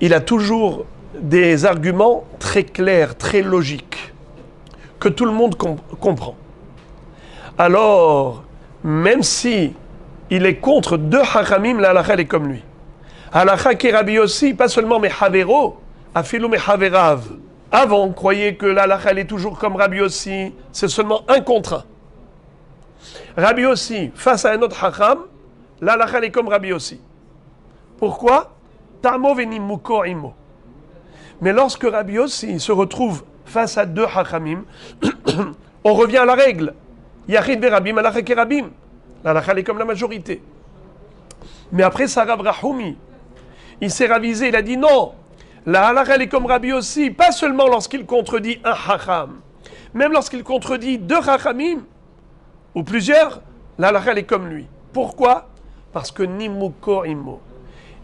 il a toujours des arguments très clairs, très logiques, que tout le monde comprend. Alors, même si il est contre deux hachamim, la halakha est comme lui. Halakha qui est Rabbi Yossi, pas seulement mes havero, afilou mes haverav. Avant, on croyait que la halakha est toujours comme Rabbi Yossi, c'est seulement un contre un. Rabbi Yossi, face à un autre hacham, la halakha est comme Rabbi Yossi. Pourquoi? Tamo venimuko imo. Mais lorsque Rabbi Yossi se retrouve face à deux hachamim, on revient à la règle. Yachid verabim, halakha kerabim. La halakha est comme la majorité. Mais après ça, Rav Rahumi, il s'est ravisé, il a dit non. La halakha est comme Rabbi Yossi, pas seulement lorsqu'il contredit un hacham, même lorsqu'il contredit deux hachamim, ou plusieurs, la halakha est comme lui. Pourquoi? Parce que Nimuko Imo,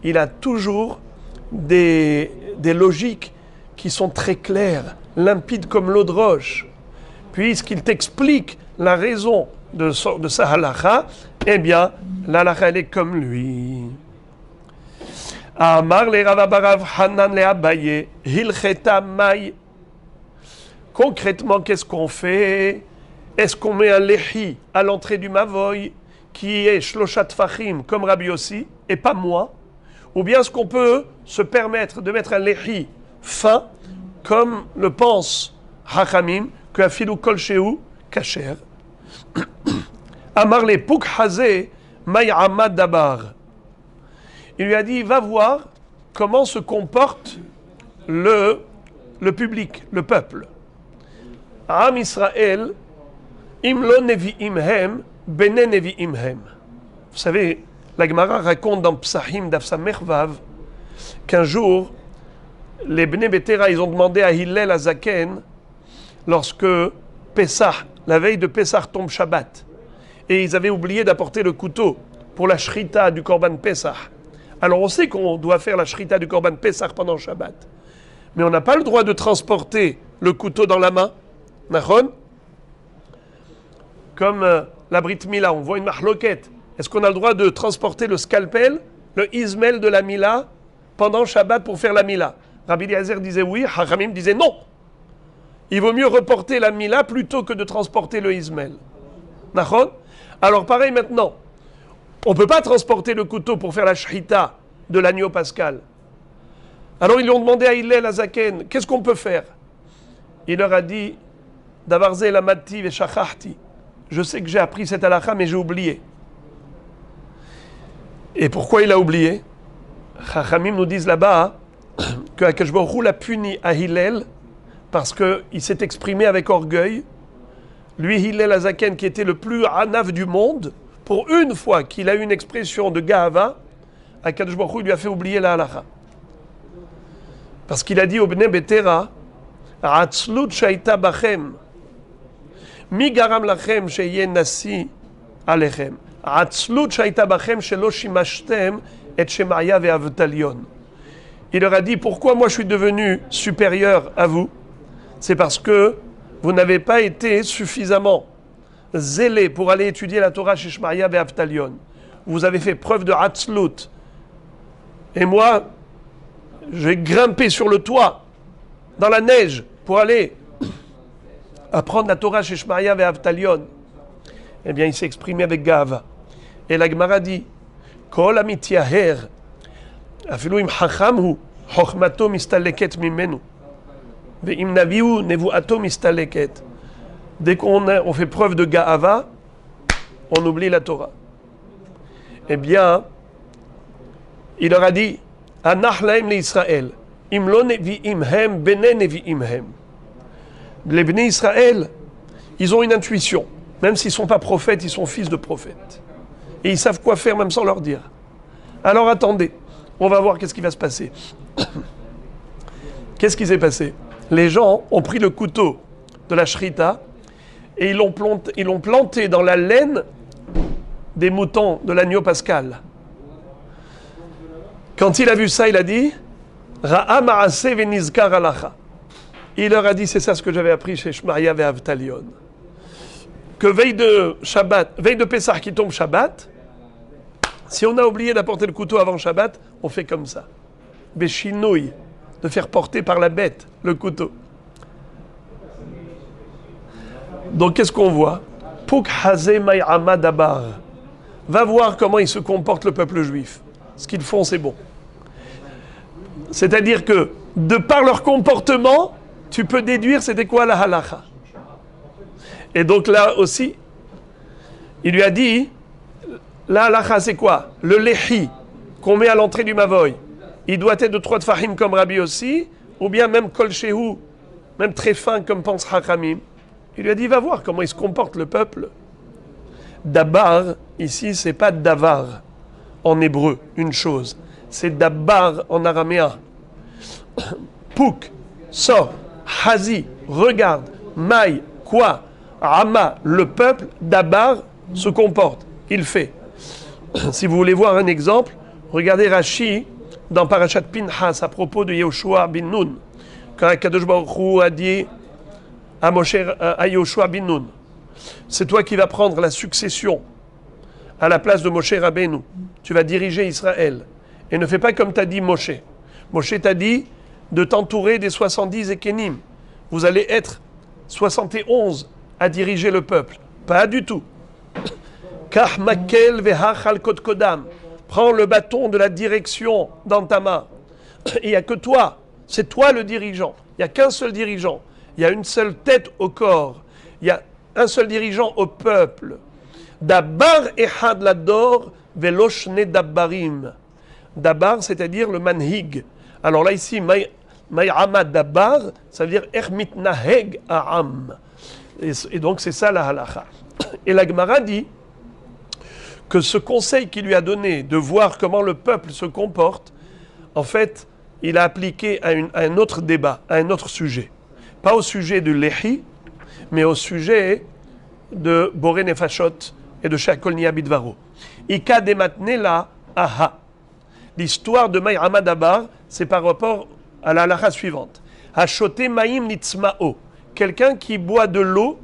il a toujours des logiques qui sont très claires, limpides comme l'eau de roche. Puisqu'il t'explique la raison de sa halakha, eh bien, la halakha est comme lui. Amar le Rav Barav Hanan le Abaye, Hilcheta Mai. Concrètement, qu'est-ce qu'on fait? Est-ce qu'on met un lehi à l'entrée du mavoy qui est shloshat fachim comme Rabbi Yossi et pas moi? Ou bien est-ce qu'on peut se permettre de mettre un lehi fin comme le pense Hachamim que afilou kol shehu kasher? Amar le Puk Hazé Mai Amad Dabar. Il lui a dit, va voir comment se comporte le public, le peuple. Am Israël, imlo nevi'im hem, bene nevi'im hem. Vous savez, la Gemara raconte dans Psahim d'Afsa Mervav qu'un jour, les Bnei Betera, ils ont demandé à Hillel Azaken, lorsque Pessah, la veille de Pessah tombe Shabbat, et ils avaient oublié d'apporter le couteau pour la shrita du Korban Pessah. Alors on sait qu'on doit faire la shrita du Korban Pessah pendant Shabbat. Mais on n'a pas le droit de transporter le couteau dans la main. Nachon? Comme la Brit Mila, on voit une mahloket. Est-ce qu'on a le droit de transporter le scalpel, le izmel de la Mila, pendant Shabbat pour faire la Mila? Rabbi Eliezer disait oui, Hachamim disait non. Il vaut mieux reporter la Mila plutôt que de transporter le izmel. Nachon? Alors pareil maintenant. On ne peut pas transporter le couteau pour faire la shrita de l'agneau pascal. Alors ils lui ont demandé à Hillel Azaken, qu'est-ce qu'on peut faire? Il leur a dit, Davarze lamati veshachachti. Je sais que j'ai appris cette halakha, mais j'ai oublié. Et pourquoi il a oublié? Chachamim nous disent là-bas que Akadosh Baruch Hu l'a puni à Hillel parce qu'il s'est exprimé avec orgueil. Lui, Hillel Azaken, qui était le plus anav du monde, pour une fois qu'il a eu une expression de Gahava, Akadosh Baruch Hu lui a fait oublier la halakha. Parce qu'il a dit au Bnei Betera, Atzlut shaita bachem, mi garam lachem sheye nasi alechem. Atzlut shaita bachem shelo shimashtem et Shemaya ve'Avtalion. Il leur a dit, pourquoi moi je suis devenu supérieur à vous? C'est parce que vous n'avez pas été suffisamment zélés pour aller étudier la Torah chez Shemaya ve'Avtalion. Vous avez fait preuve de Hatzlut. Et moi, j'ai grimpé sur le toit, dans la neige, pour aller apprendre la Torah chez Shemaya ve'Avtalion. Eh bien, il s'est exprimé avec Gahava. Et la Gemara dit, Kol amitiaher, afilu im chacham hu, chochmato mistaleket mimenu. Ve'im naviu nevuato mistaleket. Dès qu'on fait preuve de Gahava, on oublie la Torah. Eh bien, il leur a dit, Anach laim le Israël, im lo nevi'im hem, bene nevi'im hem. Les Bnei Israël, ils ont une intuition. Même s'ils ne sont pas prophètes, ils sont fils de prophètes. Et ils savent quoi faire même sans leur dire. Alors attendez, on va voir qu'est-ce qui va se passer. Qu'est-ce qui s'est passé? Les gens ont pris le couteau de la shrita et ils l'ont planté dans la laine des moutons de l'agneau pascal. Quand il a vu ça, il a dit Ra'a ma'ase venizkar alacha. Il leur a dit, c'est ça ce que j'avais appris chez Shemaya ve'Avtalion. Que veille de Shabbat, veille de Pessah qui tombe Shabbat, si on a oublié d'apporter le couteau avant Shabbat, on fait comme ça. Béchinouille, de faire porter par la bête le couteau. Donc qu'est-ce qu'on voit? Puk hazeh may'ama dabar. Va voir comment il se comporte le peuple juif. Ce qu'ils font, c'est bon. C'est-à-dire que, de par leur comportement, tu peux déduire c'était quoi la halakha. Et donc là aussi, il lui a dit, la halakha c'est quoi? Le lehi qu'on met à l'entrée du mavoy, il doit être de 3 tfahim comme Rabbi aussi, ou bien même kol shehu, même très fin comme pense Hachamim. Il lui a dit, va voir comment il se comporte le peuple. Dabar, ici, c'est pas davar en hébreu, une chose. C'est dabar en araméen. Pouk, sort, hazi, regarde, maï, quoi, ama, le peuple, dabar, se comporte, il fait. Si vous voulez voir un exemple, regardez Rashi dans Parashat Pinhas à propos de Yehoshua bin Nun. Quand Akadosh Baruch Hu a dit à Yehoshua bin Nun, c'est toi qui vas prendre la succession à la place de Moshe Rabbeinu. Tu vas diriger Israël. Et ne fais pas comme t'a dit Moshe. Moshe t'a dit de t'entourer des 70 Ekenim. Vous allez être 71 à diriger le peuple. Pas du tout. Kach makel vehachal kodkodam. Prends le bâton de la direction dans ta main. Il n'y a que toi. C'est toi le dirigeant. Il n'y a qu'un seul dirigeant. Il y a une seule tête au corps. Il y a un seul dirigeant au peuple. Dabar ehad lador veloshne dabbarim. Dabar, c'est-à-dire le manhig. Alors là, ici, May'ama dabar, ça veut dire ermit naheg a'am. Et donc, c'est ça la halakha. Et la Gemara dit que ce conseil qu'il lui a donné de voir comment le peuple se comporte, en fait, il a appliqué à un autre débat, à un autre sujet. Pas au sujet de Lehi, mais au sujet de Boré Nefashot et de Sheakol Niya Bidvaro. Ika dematnela aha. L'histoire de May'ama Dabar, c'est par rapport à la halakha suivante. Hashote Maïm Nitzma'o. Quelqu'un qui boit de l'eau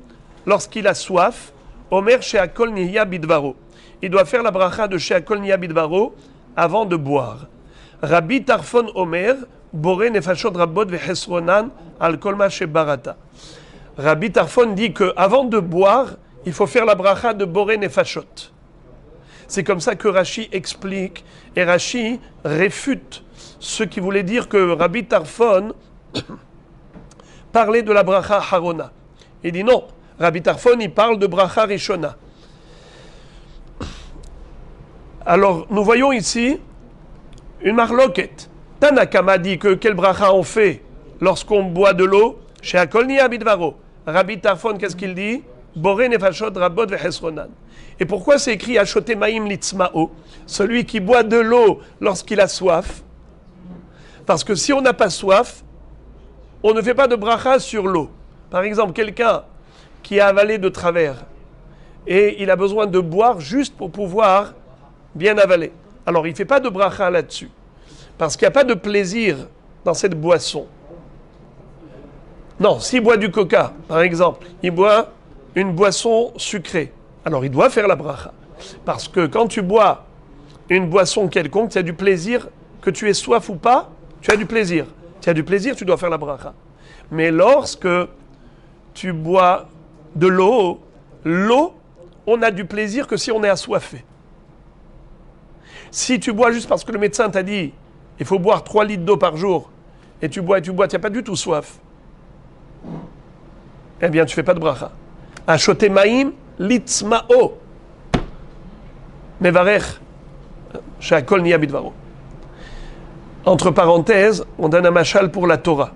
lorsqu'il a soif. Omer Sheakol Niya Bidvaro. Il doit faire la bracha de Sheakol Niya Bidvaro avant de boire. Rabbi Tarfon Omer, Boré Nefashot Rabbot Vechesronan al Kolma Shebarata. Rabbi Tarfon dit que avant de boire, il faut faire la bracha de Boré Nefashot. C'est comme ça que Rashi explique, et Rashi réfute ce qui voulait dire que Rabbi Tarfon parlait de la bracha harona. Il dit non, Rabbi Tarfon, il parle de bracha rishona. Alors, nous voyons ici une marloquette. Tanakama dit que quel bracha on fait lorsqu'on boit de l'eau chez Akol Niya Bidvaro. Rabbi Tarfon, qu'est-ce qu'il dit? Boré nefashot rabot vechesronan. Et pourquoi c'est écrit Achote Maim Litzmao? Celui qui boit de l'eau lorsqu'il a soif. Parce que si on n'a pas soif, on ne fait pas de bracha sur l'eau. Par exemple, quelqu'un qui a avalé de travers et il a besoin de boire juste pour pouvoir bien avaler. Alors il ne fait pas de bracha là-dessus. Parce qu'il n'y a pas de plaisir dans cette boisson. Non, s'il boit du coca, par exemple, il boit une boisson sucrée. Alors il doit faire la bracha. Parce que quand tu bois une boisson quelconque, tu as du plaisir, que tu aies soif ou pas, tu as du plaisir. Tu as du plaisir, tu dois faire la bracha. Mais lorsque tu bois de l'eau, on a du plaisir que si on est assoiffé. Si tu bois juste parce que le médecin t'a dit il faut boire 3 litres d'eau par jour, et tu bois, tu n'as pas du tout soif, eh bien tu ne fais pas de bracha. Achote maim litzmao. Mevarech shakol niya bidvaro. Entre parenthèses, on donne un machal pour la Torah.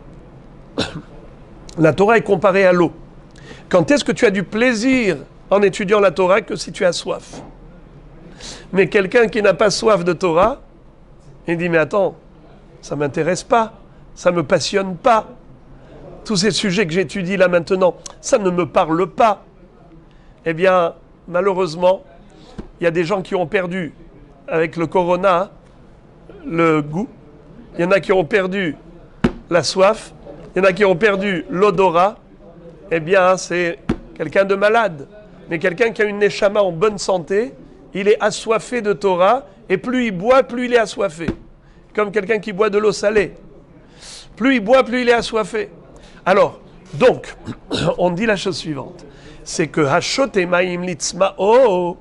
La Torah est comparée à l'eau. Quand est-ce que tu as du plaisir en étudiant la Torah que si tu as soif? Mais quelqu'un qui n'a pas soif de Torah, il dit mais attends, ça ne m'intéresse pas, ça ne me passionne pas. Tous ces sujets que j'étudie là maintenant, ça ne me parle pas. Eh bien, malheureusement, il y a des gens qui ont perdu, avec le corona, le goût. Il y en a qui ont perdu la soif. Il y en a qui ont perdu l'odorat. Eh bien, c'est quelqu'un de malade. Mais quelqu'un qui a une neshama en bonne santé, il est assoiffé de Torah, et plus il boit, plus il est assoiffé. Comme quelqu'un qui boit de l'eau salée. Plus il boit, plus il est assoiffé. Alors, donc, on dit la chose suivante. C'est que Hashote Maim Litzmao,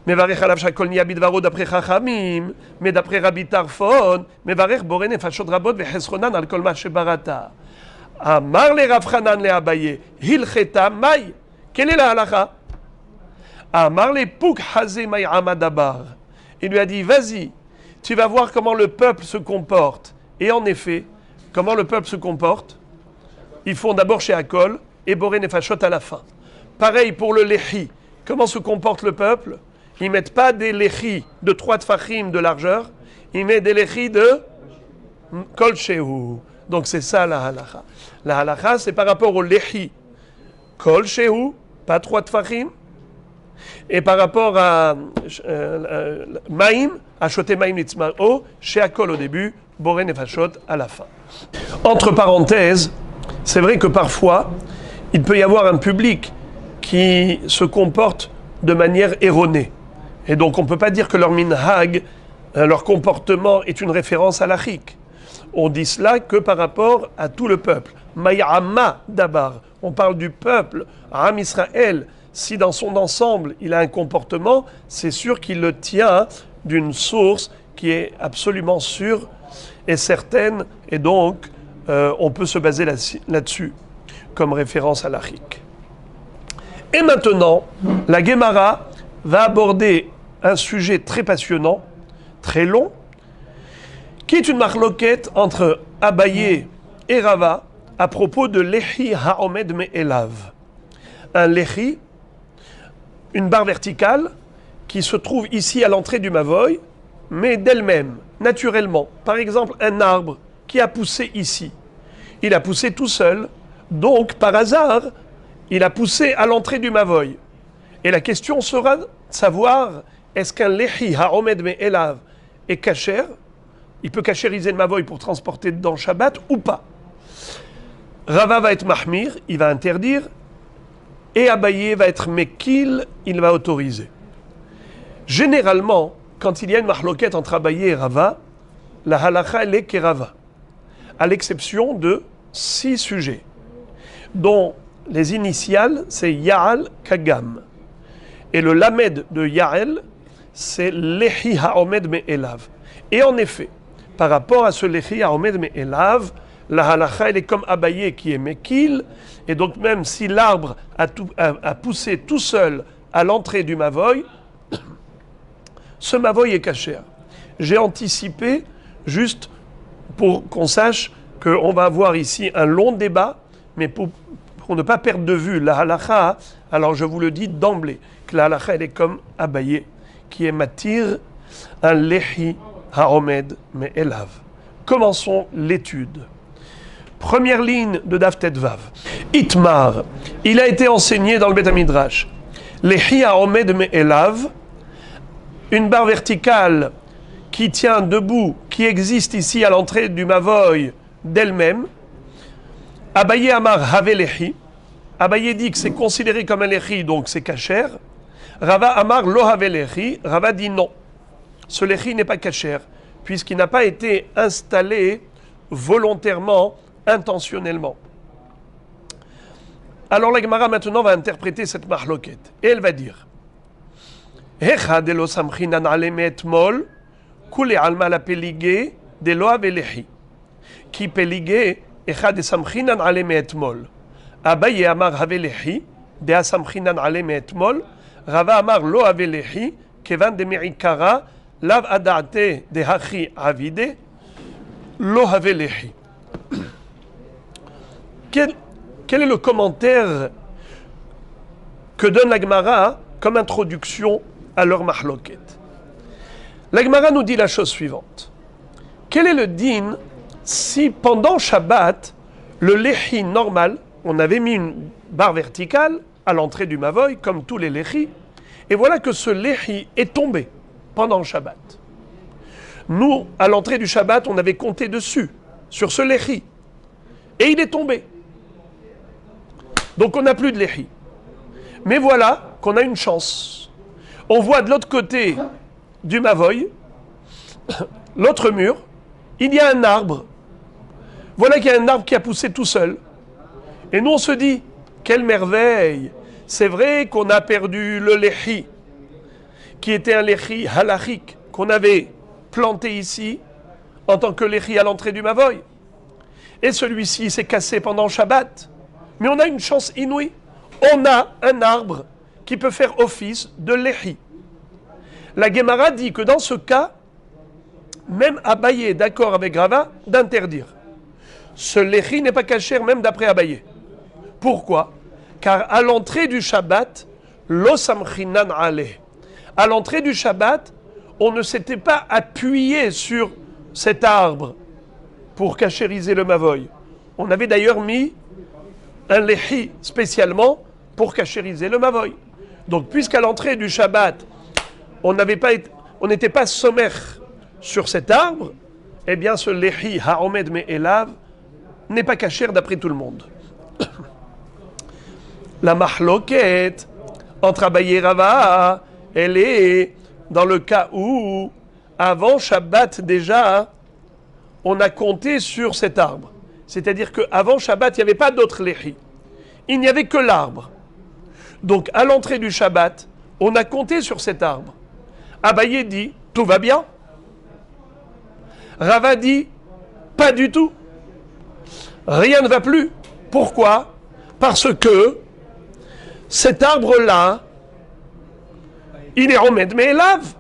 Mevarech alav shakol niya bidvaro d'après Chachamim, mais d'après Rabbi Tarfon, Mevarech boré nefashot rabot vechesronan al kol ma shebarata. Amar le Rav Chanan le Abaye, hilcheta mai. Quelle est la halacha? Amar le Pouk Hazé Maï Amadabar. Il lui a dit, vas-y, tu vas voir comment le peuple se comporte. Et en effet, comment le peuple se comporte? Ils font d'abord chez Akol et Boré Nefashot à la fin. Pareil pour le Lechi. Comment se comporte le peuple? Ils ne mettent pas des Lechis de 3 tfachim de largeur, ils mettent des Lechis de Kol Shehu. Donc c'est ça la halacha. La halacha, c'est par rapport au Lechi. Kol Shehu, pas 3 tfachim. Et par rapport à Maïm, Achote Maïm Litzmao, chez Akol au début, Boré Nefashot à la fin. Entre parenthèses, c'est vrai que parfois, il peut y avoir un public qui se comporte de manière erronée. Et donc on ne peut pas dire que leur minhag, leur comportement est une référence à l'achik. On dit cela que par rapport à tout le peuple. Maïama dabar, on parle du peuple, Am Israël. Si dans son ensemble il a un comportement, c'est sûr qu'il le tient d'une source qui est absolument sûre et certaine, et donc on peut se baser là-dessus comme référence à l'achik. Et maintenant, la Gemara va aborder un sujet très passionnant, très long, qui est une marloquette entre Abaye et Rava à propos de Lechi Haomed Me'elav. Un Lechi, une barre verticale qui se trouve ici à l'entrée du Mavoy, mais d'elle-même, naturellement. Par exemple, un arbre qui a poussé ici. Il a poussé tout seul, donc par hasard, il a poussé à l'entrée du Mavoy. Et la question sera de savoir, est-ce qu'un Lechi Haomed Me'elav est kasher? Il peut kashériser le Mavoy pour transporter dedans Shabbat ou pas? Rava va être mahmir, il va interdire, et Abaye va être mekil, il va autoriser. Généralement, quand il y a une mahloquette entre Abaye et Rava, la halakha elle est kerava, à l'exception de 6 sujets, dont les initiales c'est Ya'al Kagam. Et le lamed de Ya'el, c'est lehi haomed me'elav. Et en effet, par rapport à ce lehi haomed me'elav, la halakha, elle est comme Abaye qui est mekil, et donc même si l'arbre a poussé tout seul à l'entrée du mavoy, ce mavoy est kasher. J'ai anticipé, juste pour qu'on sache qu'on va avoir ici un long débat, mais pour ne pas perdre de vue la halakha, alors je vous le dis d'emblée, que la halakha, elle est comme Abaye, qui est matir, un lehi haomed me'elav. Commençons l'étude. Première ligne de Daf Tet Vav. Itmar, il a été enseigné dans le Beth Midrash. Lehi haomed me'elav, une barre verticale qui tient debout, qui existe ici à l'entrée du Mavoy d'elle-même. Abaye Amar Have Lehi. Abaye dit que c'est considéré comme un Lehi, donc c'est kasher. Rava Amar Lo Have Lehi. Rava dit non. Ce Lehi n'est pas kasher, puisqu'il n'a pas été installé volontairement, intentionnellement. Alors la Gemara maintenant va interpréter cette mahloket. Et elle va dire Hecha de lo samchinan alem etmol, kule alma la peligé de lo Have Lehi. Qui peligé Echad de samchinan alem etmol. Abaye Amar Have Lehi, de samchinan alem etmol. Rava Amar Lo Have Lehi, kevan de me'ikara, lav adate de hachi avide, Lo Have Lehi. Quel est le commentaire que donne la Gemara comme introduction à leur mahloket? La Gemara nous dit la chose suivante. Quel est le din si pendant Shabbat, le lehi normal, on avait mis une barre verticale à l'entrée du Mavoy, comme tous les lehis, et voilà que ce lehi est tombé pendant Shabbat. Nous, à l'entrée du Shabbat, on avait compté dessus, sur ce lehi, et il est tombé. Donc on n'a plus de lehi. Mais voilà qu'on a une chance. On voit de l'autre côté du Mavoy, l'autre mur, il y a un arbre. Voilà qu'il y a un arbre qui a poussé tout seul. Et nous on se dit, quelle merveille! C'est vrai qu'on a perdu le lehi, qui était un lehi halachik, qu'on avait planté ici, en tant que lehi à l'entrée du Mavoy. Et celui-ci s'est cassé pendant Shabbat. Mais on a une chance inouïe. On a un arbre qui peut faire office de lehi. La Gemara dit que dans ce cas, même Abaye est d'accord avec Rava d'interdire. Ce lehi n'est pas kasher même d'après Abaye. Pourquoi? Car à l'entrée du Shabbat, lo samchinan aleh. À l'entrée du Shabbat, on ne s'était pas appuyé sur cet arbre pour cachériser le Mavoy. On avait d'ailleurs mis un lehi spécialement pour cachériser le Mavoy. Donc puisqu'à l'entrée du Shabbat, on n'était pas sommaire sur cet arbre, eh bien ce lehi haomed me'elav n'est pas kasher d'après tout le monde. La mahloket entre Abaye et Rava, elle est dans le cas où, avant Shabbat déjà, on a compté sur cet arbre. C'est-à-dire qu'avant Shabbat, il n'y avait pas d'autre lehi. Il n'y avait que l'arbre. Donc, à l'entrée du Shabbat, on a compté sur cet arbre. Abaye dit, tout va bien. Rava dit, pas du tout. Rien ne va plus. Pourquoi? Parce que cet arbre-là, il est Omed Me'elav.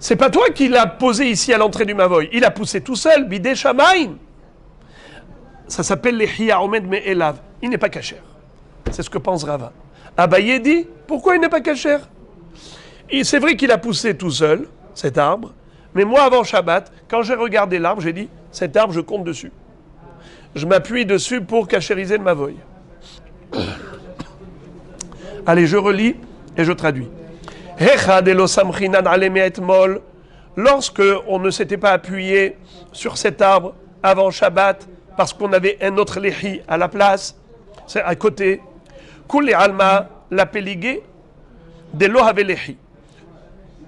C'est pas toi qui l'as posé ici à l'entrée du Mavoy. Il a poussé tout seul, Bidé Shamaim. Ça s'appelle Lehi Omed Me'elav. Il n'est pas kasher. C'est ce que pense Rava. Abaye dit, pourquoi il n'est pas kasher? C'est vrai qu'il a poussé tout seul, cet arbre, mais moi avant Shabbat, quand j'ai regardé l'arbre, j'ai dit, cet arbre, je compte dessus. Je m'appuie dessus pour cachériser le Mavoy. Allez, je relis et je traduis. Lorsque on ne s'était pas appuyé sur cet arbre avant Shabbat, parce qu'on avait un autre lehi à la place, c'est à côté, Kule alma la peligé de lo have lehi.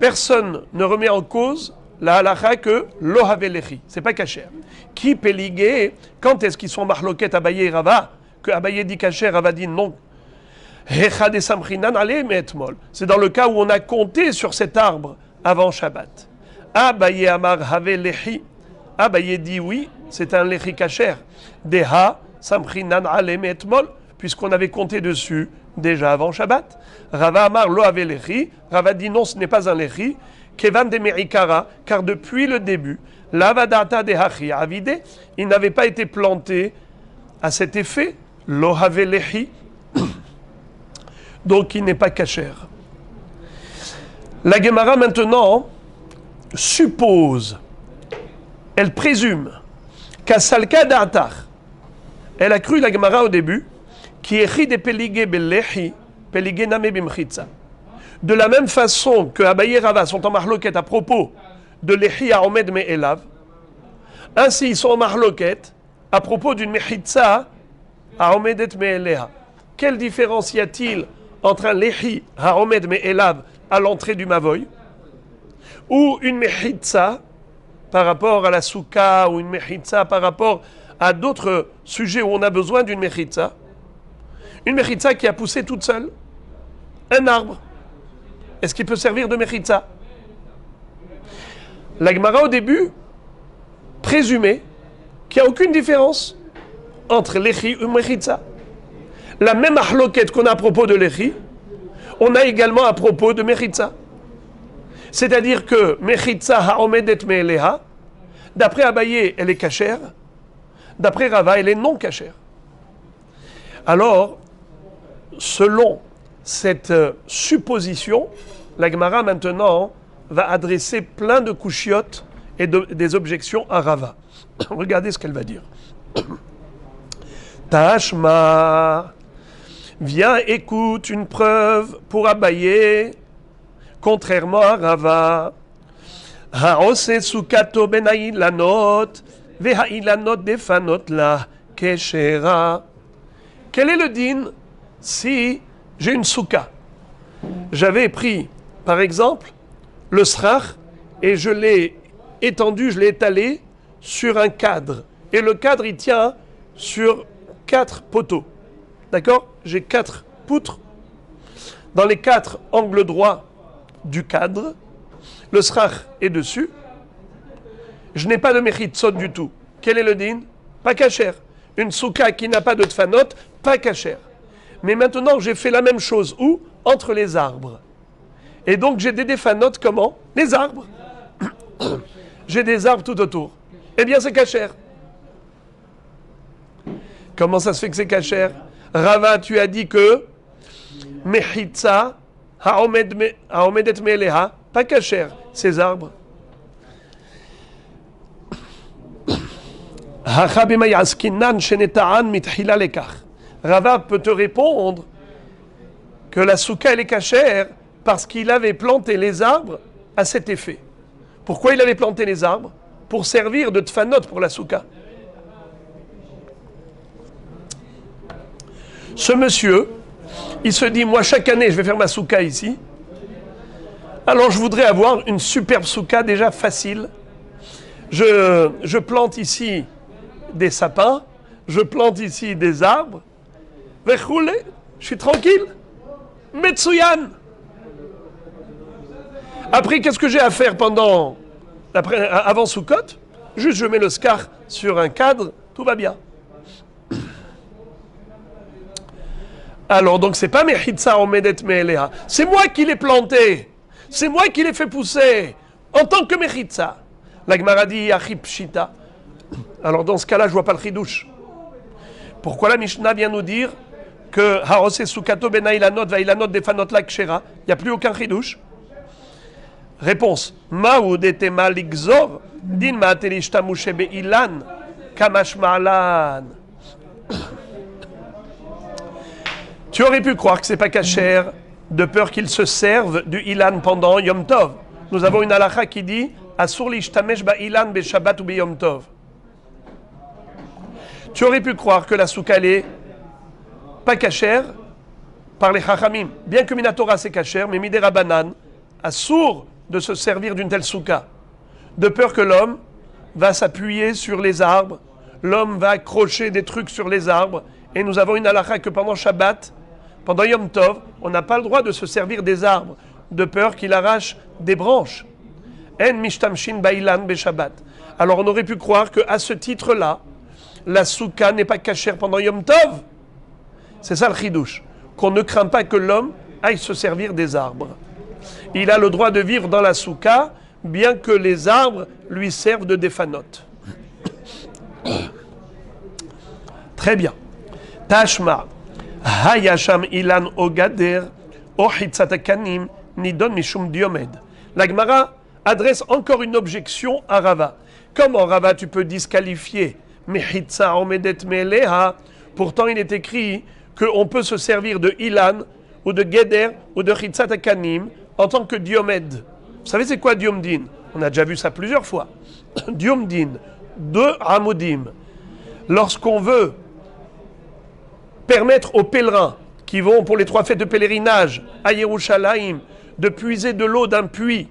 Personne ne remet en cause la halakha que lo have lehi. C'est pas kasher. Qui peligé? Quand est-ce qu'ils sont mahloket Abaye et Rava? Que Abaye dit kasher, Rava dit non. C'est dans le cas où on a compté sur cet arbre avant Shabbat. Abaye amar have lechi. Abaye dit oui, c'est un lechi kasher. Deha samchinan alem etmol, puisqu'on avait compté dessus déjà avant Shabbat. Rava amar lo have lechi. Rava dit non, ce n'est pas un lechi. Kevan de merikara, car depuis le début, l'avadata de hachi avide, il n'avait pas été planté à cet effet. Lo have lechi. Donc il n'est pas kasher. La Gemara maintenant suppose, elle présume qu'à Salka d'Artar, elle a cru la Gemara au début, qui est de peligé belehi, peligé name bimchitza. De la même façon que Abaye et Rava sont en marloquette à propos de lehi haomed me'elav, ainsi ils sont en marloquette à propos d'une mechitza haomedet me'eleha. Quelle différence y a-t-il entre un lehi haomed me'elav à l'entrée du Mavoy, ou une mechitza par rapport à la souka, ou une mechitza par rapport à d'autres sujets où on a besoin d'une mechitza. Une mechitza qui a poussé toute seule, un arbre. Est-ce qu'il peut servir de mechitza? La Gemara au début présumait qu'il n'y a aucune différence entre lechi et mechitza. La même ahloket qu'on a à propos de lechi, on a également à propos de mechitza. C'est-à-dire que mechitza haomedet me'eleha, d'après Abaye, elle est cachère, d'après Rava, elle est non cachère. Alors, selon cette supposition, la Gemara maintenant va adresser plein de couchiottes et des objections à Rava. Regardez ce qu'elle va dire. Tashma. Viens, écoute une preuve pour Abaye, contrairement à Rava. Haose sukato ben ha'ilanot, ve ha'ilanot defanot la keshera. Quel est le din si j'ai une souka? J'avais pris, par exemple, le srach et je l'ai étendu, je l'ai étalé sur un cadre. Et le cadre, il tient sur 4 poteaux. D'accord? J'ai 4 poutres. Dans les 4 angles droits du cadre, le srach est dessus. Je n'ai pas de mechitzot du tout. Quel est le din? Pas kasher. Une souka qui n'a pas de tfanot, pas kasher. Mais maintenant, j'ai fait la même chose. Où? Entre les arbres. Et donc, j'ai des défanot comment? Les arbres. J'ai des arbres tout autour. Eh bien, c'est kasher. Comment ça se fait que c'est kasher? Rava, tu as dit que mechitza haomedet me'eleha, pas kasher, ces arbres. Rava peut te répondre que la souka elle est kasher parce qu'il avait planté les arbres à cet effet. Pourquoi il avait planté les arbres? Pour servir de tfanot pour la souka. Ce monsieur, il se dit, moi chaque année je vais faire ma souka ici, alors je voudrais avoir une superbe souka déjà facile. Je plante ici des sapins, je plante ici des arbres, je suis tranquille, Metsuyan. Après, qu'est-ce que j'ai à faire avant Soukot? Juste je mets le scar sur un cadre, tout va bien. Alors, donc, c'est pas Mechitza Omedet Me'eleha. C'est moi qui l'ai planté. C'est moi qui l'ai fait pousser. En tant que Mechitza. La Gemara dit Achip Shita. Alors, dans ce cas-là, je vois pas le chidouche. Pourquoi la Mishnah vient nous dire que Haose Sukato Ben Ailanot va Ailanot Defanot la Kshera? Il n'y a plus aucun chidouche. Réponse. Maoud etema ligzor din ma'atelishta mushe be'ilan kamash ma'alan. Tu aurais pu croire que c'est pas kasher de peur qu'ils se servent du ilan pendant Yom Tov. Nous avons une halakha qui dit Asur lishtamesh ba'ilan be Shabbat ou be Yom Tov. Tu aurais pu croire que la souka est pas kasher par les chachamim. Bien que Minatora c'est kasher, mais midera banan asur de se servir d'une telle souka. De peur que l'homme va s'appuyer sur les arbres, l'homme va accrocher des trucs sur les arbres. Et nous avons une halakha que pendant Shabbat, pendant Yom Tov, on n'a pas le droit de se servir des arbres, de peur qu'il arrache des branches En mishtamshin bailan beshabbat. Alors on aurait pu croire qu'à ce titre-là, la souka n'est pas cachère pendant Yom Tov. C'est ça le chidouche. Qu'on ne craint pas que l'homme aille se servir des arbres. Il a le droit de vivre dans la souka, bien que les arbres lui servent de défanote. Très bien. Tashma. Hayasham ilan ogader ohitzatakanim nidon mishum diomed. La Gemara adresse encore une objection à Rava. Comment Rava tu peux disqualifier mechitza omedet meleha? Pourtant il est écrit qu'on peut se servir de ilan ou de geder ou de hitzatakanim en tant que diomed. Vous savez c'est quoi diomdin? On a déjà vu ça plusieurs fois. Diomdin, deux amudim. Lorsqu'on veut permettre aux pèlerins qui vont pour les 3 fêtes de pèlerinage à Yerushalayim de puiser de l'eau d'un puits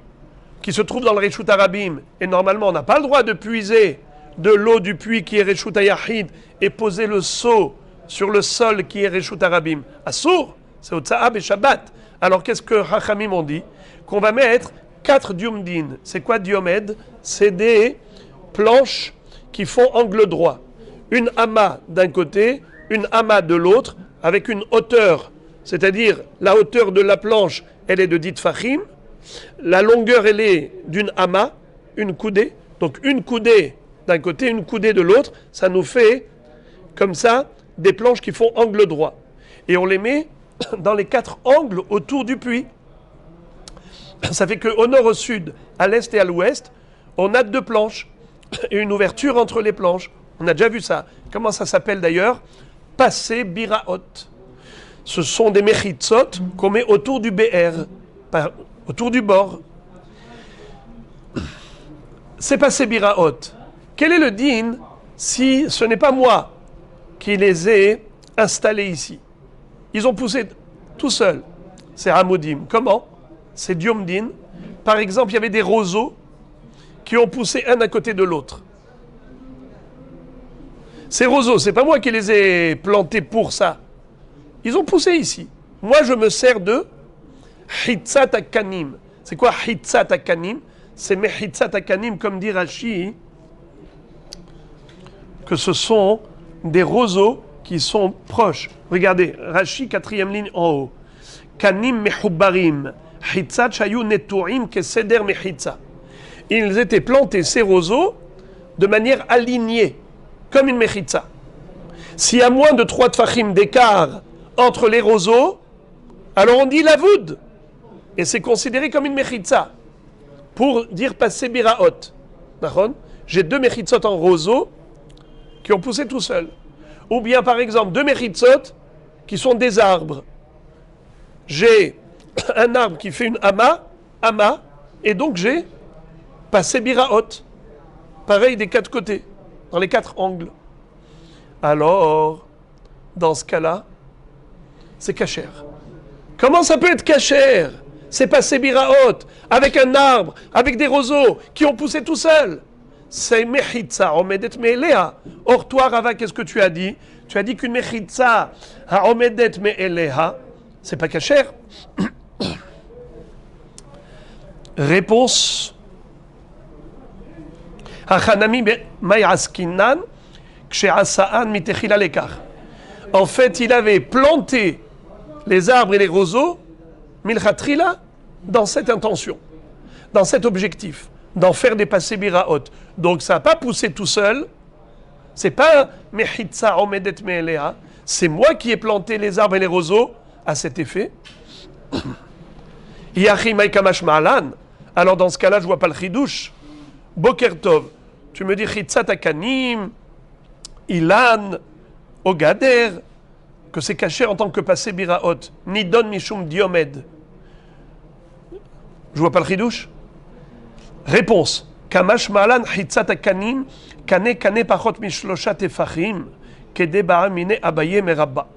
qui se trouve dans le Reshut Arabim, et normalement on n'a pas le droit de puiser de l'eau du puits qui est Reshut Hayahid et poser le seau sur le sol qui est Reshut Arabim. Assour, c'est au Tza'ab et Shabbat. Alors qu'est-ce que Hachamim ont dit? Qu'on va mettre 4 diomdines. C'est quoi diomed? C'est des planches qui font angle droit. Une amas d'un côté, une amas de l'autre, avec une hauteur, c'est-à-dire la hauteur de la planche, elle est de 10 tfachim, la longueur, elle est d'une amas, une coudée, donc une coudée d'un côté, une coudée de l'autre, ça nous fait, comme ça, des planches qui font angle droit. Et on les met dans les 4 angles autour du puits. Ça fait qu'au nord, au sud, à l'est et à l'ouest, on a 2 planches et une ouverture entre les planches. On a déjà vu ça. Comment ça s'appelle d'ailleurs? Passé biraot. Ce sont des mechitzot qu'on met autour du BR, autour du bord. C'est passé biraot. Quel est le din si ce n'est pas moi qui les ai installés ici? Ils ont poussé tout seuls. C'est Hamodim. Comment? C'est Diomdin. Par exemple, il y avait des roseaux qui ont poussé un à côté de l'autre. Ces roseaux, c'est pas moi qui les ai plantés pour ça. Ils ont poussé ici. Moi, je me sers de Hitzat Akanim. C'est quoi Hitzat Akanim? C'est Mehitzat Akanim, comme dit Rashi, que ce sont des roseaux qui sont proches. Regardez, Rashi, 4e ligne en haut. Kanim Mehubbarim. Hitzat Shayu Neturim Keseder Mehitza. Ils étaient plantés, ces roseaux, de manière alignée, comme une mechitza. S'il y a moins de 3 tfachim d'écart entre les roseaux, alors on dit la voud. Et c'est considéré comme une mechitza. Pour dire passer biraot. J'ai 2 mechitzot en roseau qui ont poussé tout seuls. Ou bien par exemple 2 mechitzot qui sont des arbres. J'ai un arbre qui fait une amas, et donc j'ai passé biraot. Pareil des 4 côtés, dans les 4 angles. Alors, dans ce cas-là, c'est cachère. Comment ça peut être cachère? C'est passé biraot, avec un arbre, avec des roseaux qui ont poussé tout seuls. C'est mechitza, omedet me'elea. Or toi, Rava, qu'est-ce que tu as dit? Tu as dit qu'une mechitza, omedet me'elea, c'est pas cachère. Réponse. En fait, il avait planté les arbres et les roseaux, milchatrila, dans cette intention, dans cet objectif, d'en faire des passés biraot. Donc ça n'a pas poussé tout seul, c'est pas mechitza omedet me'elea, c'est moi qui ai planté les arbres et les roseaux à cet effet. Yachi maïkamash ma'alan. Alors dans ce cas-là, je vois pas le chidouche. Boker tov. Tu me dis Hitzat Akanim, Ilan, Ogader, que c'est caché en tant que passé biraot. Nidon mishum diomed. Je vois pas le chidouche. Réponse. Kamash malan Hitzat Akanim, kane pachot mishloshat efachim, kede ba'amine abaye merabba.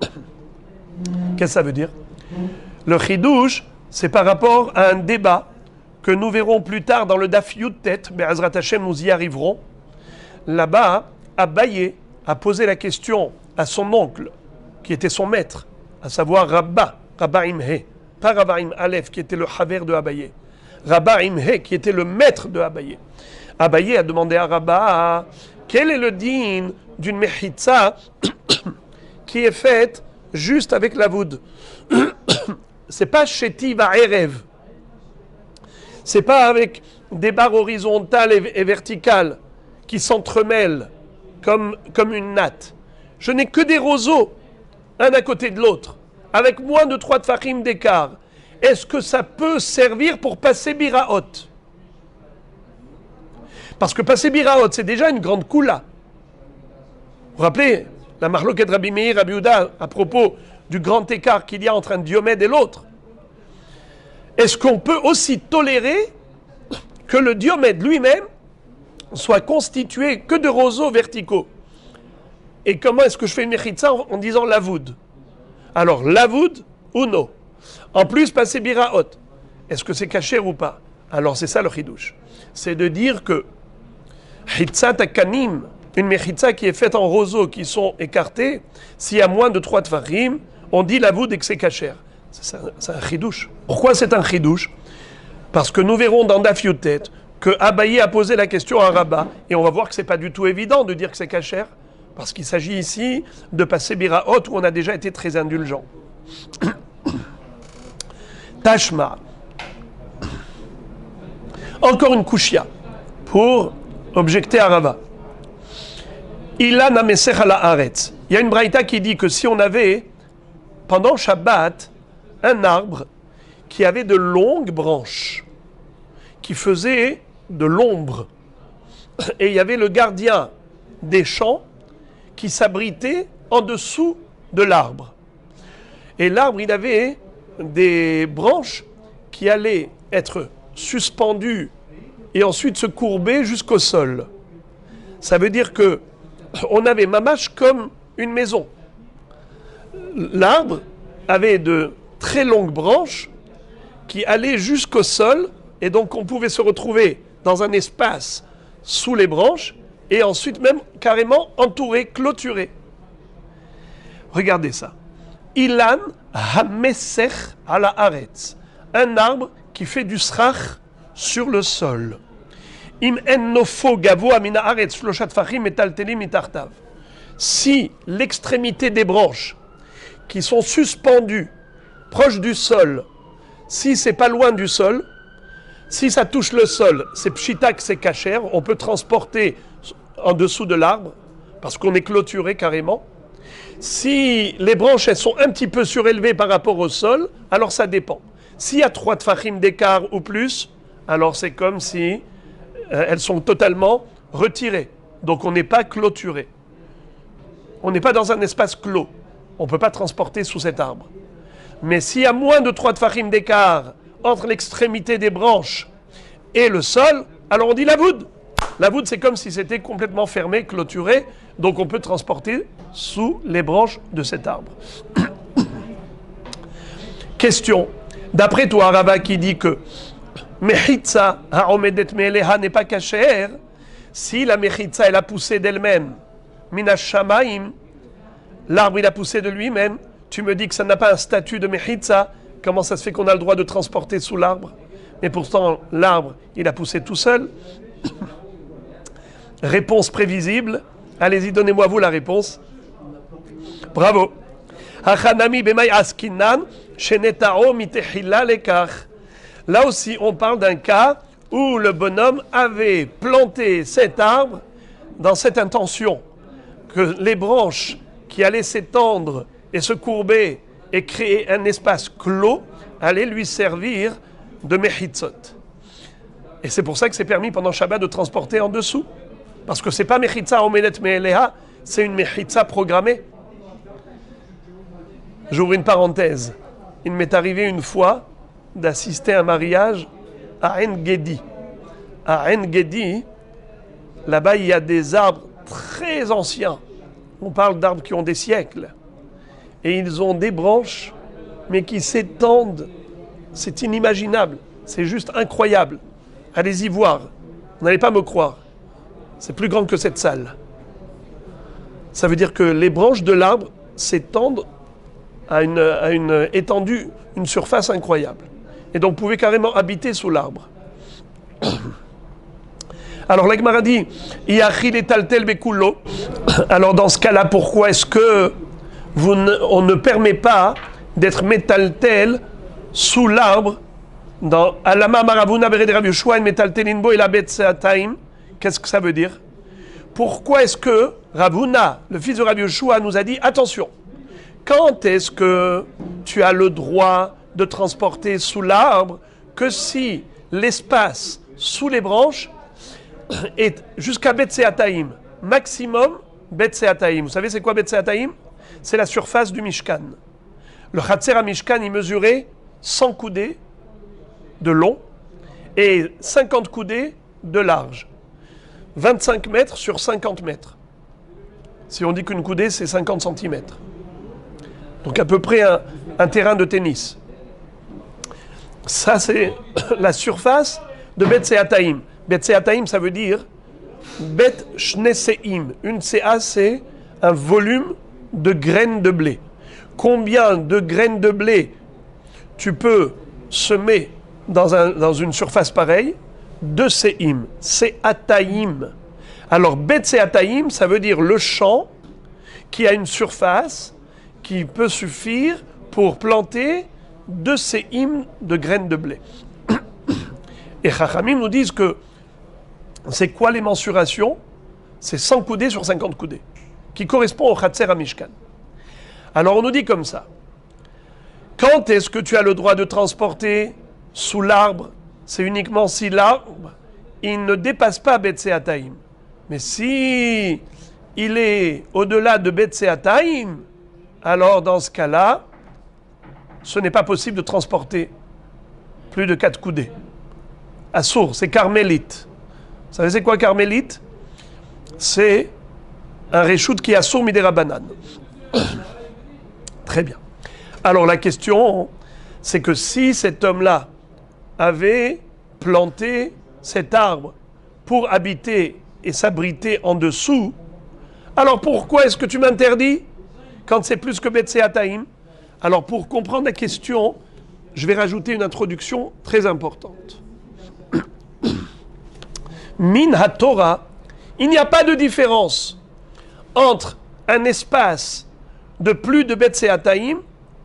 Qu'est-ce que ça veut dire? Le chidouche, c'est par rapport à un débat que nous verrons plus tard dans le Daf Yud-Tet, Be'ezrat Hashem, nous y arriverons. Là-bas, Abaye a posé la question à son oncle, qui était son maître, à savoir Rabba Imhe, pas Rabba Im Aleph, qui était le haver de Abaye. Rabba Imhe, qui était le maître de Abaye. Abaye a demandé à Rabba quel est le din d'une mechitza qui est faite juste avec la voûte. C'est pas chétiv à erev. C'est pas avec des barres horizontales et verticales qui s'entremêlent comme une natte. Je n'ai que des roseaux, un à côté de l'autre, avec moins de 3 tfachim d'écart. Est-ce que ça peut servir pour passer biraot? Parce que passer biraot, c'est déjà une grande koula. Vous vous rappelez la marloquet de Rabbi Meir, Rabbi Yehuda, à propos du grand écart qu'il y a entre un diomède et l'autre? Est-ce qu'on peut aussi tolérer que le diomède lui-même soit constitué que de roseaux verticaux? Et comment est-ce que je fais une mechitza en disant lavoud? Alors, lavoud ou non? En plus, passer biraot, est-ce que c'est kasher ou pas? Alors, c'est ça le chidouche. C'est de dire que hitzat akanim, une mechitza qui est faite en roseaux qui sont écartés, s'il y a moins de 3 tfachim, on dit lavoud et que c'est kasher. C'est un chidouche. Pourquoi c'est un chidouche? Parce que nous verrons dans Daf Yutet que Abaye a posé la question à Rabba, et on va voir que c'est pas du tout évident de dire que c'est kasher, parce qu'il s'agit ici de passer biraot où on a déjà été très indulgent. Tashma. Encore une kushia pour objecter à Rava. Ilan amesech ala haaretz. Il y a une braïta qui dit que si on avait, pendant Shabbat, un arbre qui avait de longues branches, qui faisait de l'ombre, et il y avait le gardien des champs qui s'abritait en dessous de l'arbre. Et l'arbre, il avait des branches qui allaient être suspendues et ensuite se courber jusqu'au sol. Ça veut dire que on avait mamache comme une maison. L'arbre avait de très longues branches qui allaient jusqu'au sol, et donc on pouvait se retrouver dans un espace sous les branches et ensuite même carrément entouré, clôturé. Regardez ça. Ilan hamesech ala haaretz. Un arbre qui fait du srach sur le sol. Im en nofo gavoa min haaretz shloshat tfachim metaltelim mitartav. Si l'extrémité des branches qui sont suspendues proches du sol, si c'est pas loin du sol, si ça touche le sol, c'est pshitak, c'est kasher, on peut transporter en dessous de l'arbre, parce qu'on est clôturé carrément. Si les branches elles sont un petit peu surélevées par rapport au sol, alors ça dépend. S'il y a 3 tfachim d'écart ou plus, alors c'est comme si elles sont totalement retirées. Donc on n'est pas clôturé. On n'est pas dans un espace clos. On ne peut pas transporter sous cet arbre. Mais s'il y a moins de 3 tfachim d'écart entre l'extrémité des branches et le sol, alors on dit la voûte. La voûte, c'est comme si c'était complètement fermé, clôturé, donc on peut transporter sous les branches de cet arbre. Question. D'après toi, Rava qui dit que Mechitza ha'omedet me'eleha n'est pas kasher, si la Mechitza elle a poussé d'elle-même, Minash Shamaim, l'arbre il a poussé de lui-même, tu me dis que ça n'a pas un statut de Mechitza, comment ça se fait qu'on a le droit de transporter sous l'arbre? Mais pourtant, l'arbre, il a poussé tout seul. Réponse prévisible. Allez-y, donnez-moi vous la réponse. Bravo. Là aussi, on parle d'un cas où le bonhomme avait planté cet arbre dans cette intention que les branches qui allaient s'étendre et se courber et créer un espace clos allaient lui servir de mechitzot. Et c'est pour ça que c'est permis pendant Shabbat de transporter en dessous. Parce que c'est pas mechitza omelet me'eleha, c'est une mechitza programmée. J'ouvre une parenthèse. Il m'est arrivé une fois d'assister à un mariage à En-Gedi. À En-Gedi, là-bas il y a des arbres très anciens. On parle d'arbres qui ont des siècles. Et ils ont des branches, mais qui s'étendent. C'est inimaginable. C'est juste incroyable. Allez-y voir. Vous n'allez pas me croire. C'est plus grand que cette salle. Ça veut dire que les branches de l'arbre s'étendent à une étendue, une surface incroyable. Et donc vous pouvez carrément habiter sous l'arbre. Alors la Gemara dit, Yachil et taltel bekullo. Alors dans ce cas-là, pourquoi est-ce que on ne permet pas d'être métaltel sous l'arbre dans Alama Maravuna Bered Rav Yoshua Metaltelinbo et la Betseataim? Qu'est-ce que ça veut dire? Pourquoi est-ce que Ravuna, le fils de Rav Yoshua, nous a dit attention, quand est-ce que tu as le droit de transporter sous l'arbre que si l'espace sous les branches est jusqu'à Betseataim, maximum Betseataim. Vous savez c'est quoi Betseataim? C'est la surface du Mishkan. Le Chatzer à Mishkan, il mesurait 100 coudées de long et 50 coudées de large. 25 mètres sur 50 mètres. Si on dit qu'une coudée, c'est 50 cm. Donc à peu près un terrain de tennis. Ça, c'est la surface de Bet Seataim. Bet Seataim, ça veut dire Bet Shneseim. Une CA, c'est un volume de graines de blé. Combien de graines de blé tu peux semer dans une surface pareille? 2 Seim. Seataim. Alors, Bet Seataim, ça veut dire le champ qui a une surface qui peut suffire pour planter 2 Seim de graines de blé. Et Chachamim nous disent que c'est quoi les mensurations? C'est 100 coudées sur 50 coudées, qui correspond au Chatzer à Mishkan. Alors on nous dit comme ça. Quand est-ce que tu as le droit de transporter sous l'arbre? C'est uniquement si l'arbre, il ne dépasse pas Bet Seataim. Mais si il est au-delà de Bet Seataim, alors dans ce cas-là, ce n'est pas possible de transporter plus de 4 coudées. Assour, c'est carmélite. Vous savez c'est quoi carmélite? C'est un réchoute qui est assour midera banane. Très bien. Alors la question, c'est que si cet homme-là avait planté cet arbre pour habiter et s'abriter en dessous, alors pourquoi est-ce que tu m'interdis quand c'est plus que Bet Seataim? Alors pour comprendre la question, je vais rajouter une introduction très importante. Min ha-Torah, il n'y a pas de différence entre un espace de plus de Bet Seataim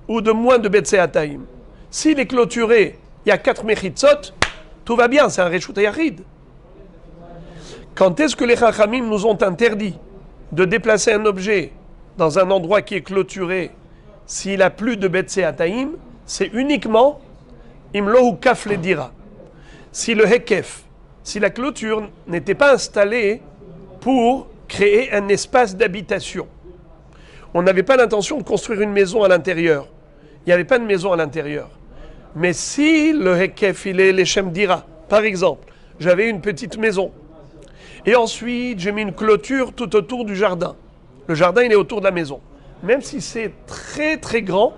ou de moins de Bet Seataim. S'il est clôturé, il y a 4 mechitzot, tout va bien, c'est un Reshut Yachid. Quand est-ce que les Chachamim nous ont interdit de déplacer un objet dans un endroit qui est clôturé s'il a plus de Bet Seataim? C'est uniquement Imlohu Kaf le dira. Si le Hekef, si la clôture n'était pas installée pour créer un espace d'habitation. On n'avait pas l'intention de construire une maison à l'intérieur. Il n'y avait pas de maison à l'intérieur. Mais si le Hekef, il est l'Echem dira, par exemple, j'avais une petite maison, et ensuite j'ai mis une clôture tout autour du jardin. Le jardin, il est autour de la maison. Même si c'est très très grand,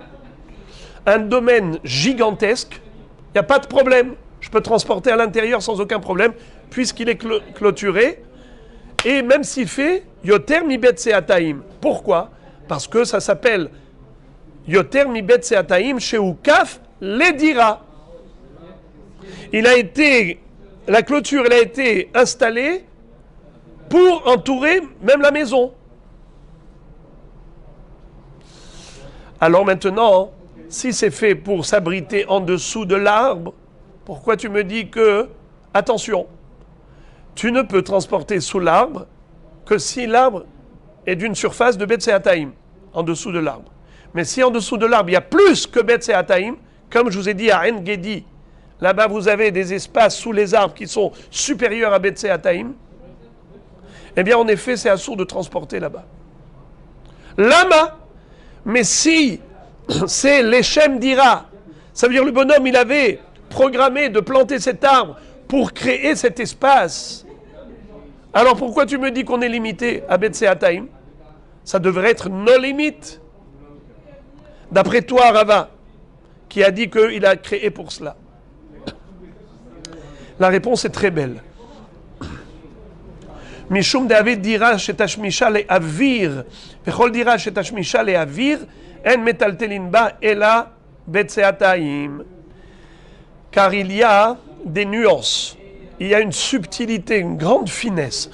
un domaine gigantesque, il n'y a pas de problème. Je peux transporter à l'intérieur sans aucun problème, puisqu'il est clôturé. Et même s'il fait Yoter mi Bet Seataim. Pourquoi? Parce que ça s'appelle Yoter mi Bet Seataim Sheu Kaf le dira. La clôture, elle a été installée pour entourer même la maison. Alors maintenant, si c'est fait pour s'abriter en dessous de l'arbre, pourquoi tu me dis que, attention, tu ne peux transporter sous l'arbre que si l'arbre est d'une surface de Bet Seataim, en dessous de l'arbre. Mais si en dessous de l'arbre, il y a plus que Bet Seataim, comme je vous ai dit à En Gedi, là-bas vous avez des espaces sous les arbres qui sont supérieurs à Bet Seataim, eh bien en effet c'est assourd de transporter là-bas. Lama, mais si c'est l'Echem dira, ça veut dire le bonhomme il avait programmé de planter cet arbre pour créer cet espace. Alors pourquoi tu me dis qu'on est limité à Bet Seataim? Ça devrait être nos limites. D'après toi, Rava, qui a dit qu'il a créé pour cela. La réponse est très belle. Mishum David dira shetashmisha le avir, vechol dira shetashmisha le avir, en metaltelin ba ela Bet Seataim. Car il y a des nuances. il y a une subtilité, une grande finesse.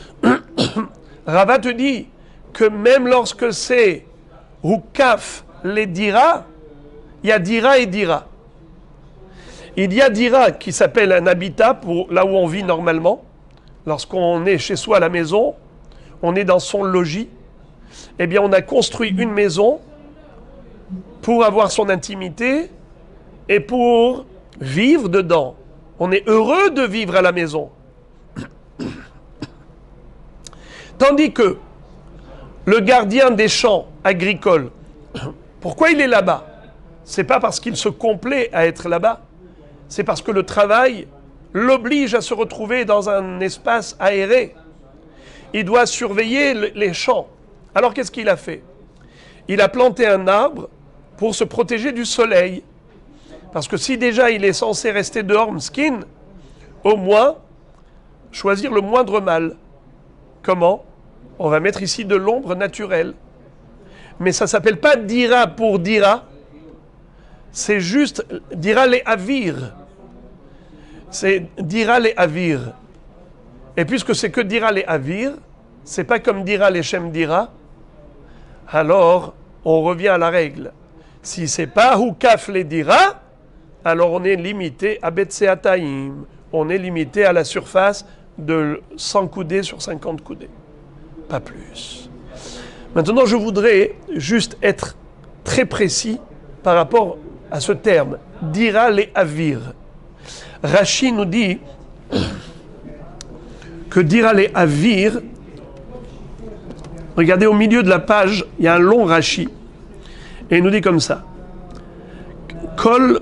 Rava te dit que même lorsque c'est Hukaf les dira, il y a dira et dira. Il y a dira qui s'appelle un habitat pour là où on vit normalement. Lorsqu'on est chez soi à la maison, on est dans son logis. Eh bien, on a construit une maison pour avoir son intimité et pour vivre dedans. On est heureux de vivre à la maison. Tandis que le gardien des champs agricoles, pourquoi il est là-bas? C'est pas parce qu'il se complaît à être là-bas, c'est parce que le travail l'oblige à se retrouver dans un espace aéré. Il doit surveiller les champs. Alors qu'est-ce qu'il a fait? Il a planté un arbre pour se protéger du soleil. Parce que si déjà il est censé rester dehors, m'skin, au moins choisir le moindre mal. Comment? On va mettre ici de l'ombre naturelle. Mais ça ne s'appelle pas dira pour dira. C'est juste dira les avir. C'est dira les avir. Et puisque c'est que dira les avir, c'est pas comme dira les shem dira, alors on revient à la règle. Si c'est pas hukaf les dira, alors on est limité à betseataim. On est limité à la surface de 100 coudées sur 50 coudées. Pas plus. Maintenant, je voudrais juste être très précis par rapport à ce terme. Dira les avir. Rashi nous dit que dira les avir, regardez au milieu de la page, il y a un long Rashi. Et il nous dit comme ça. Kol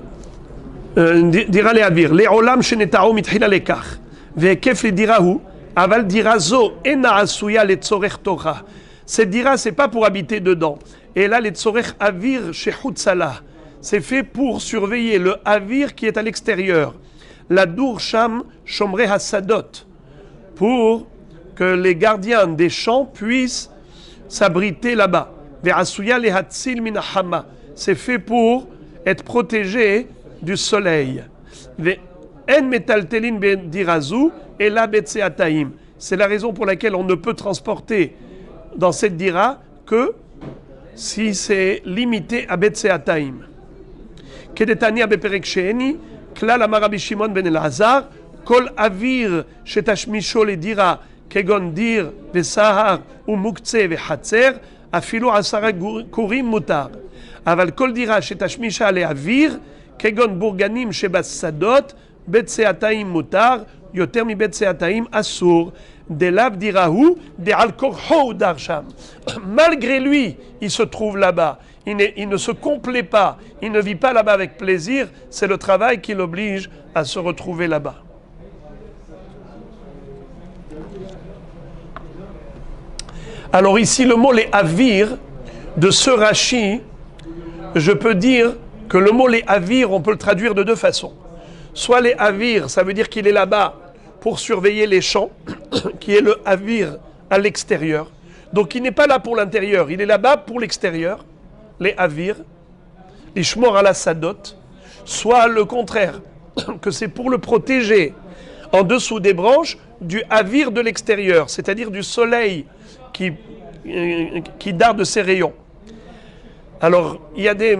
dira les avir. Les olam shenetao mitchila lekach. Ve'ekef le dirahu. Aval dira zo ena asuya le tzorech Torah. Cette dira, c'est pas pour habiter dedans. Et là, les tzorech avir chez Hutzala. C'est fait pour surveiller le avir qui est à l'extérieur. La dour sham shomre hasadot. Pour que les gardiens des champs puissent s'abriter là-bas. Ve'asuya le hatzil min hama. C'est fait pour être protégé du soleil. Ve'en metaltelin ben dirazu et la betseataim. C'est la raison pour laquelle on ne peut transporter dans cette dira que si c'est limité à betseataim. Kedetania beperek sheeni, klal amar Rabbi Shimon ben Elazar, kol avir shetashmisho le dira, kegon dir vesahar ou muktze vehatzer, afilu asara kurim mutar. Aval kol dira shetashmisha le avir, kegon burganim shebas sadot, betseataim mutar, yoter mi betseataim asur. De l'ab dirahu, de al-korho darsham. Malgré lui, il se trouve là-bas. Il ne se complaît pas. Il ne vit pas là-bas avec plaisir. C'est le travail qui l'oblige à se retrouver là-bas. Alors ici, le mot les avir de ce Rashi, je peux dire que le mot les avir, on peut le traduire de deux façons. Soit les avir, ça veut dire qu'il est là-bas pour surveiller les champs, qui est le avir à l'extérieur. Donc il n'est pas là pour l'intérieur, il est là-bas pour l'extérieur, les avir, les shmor à la sadot, soit le contraire, que c'est pour le protéger en dessous des branches du avir de l'extérieur, c'est-à-dire du soleil qui darde ses rayons. Alors il y a des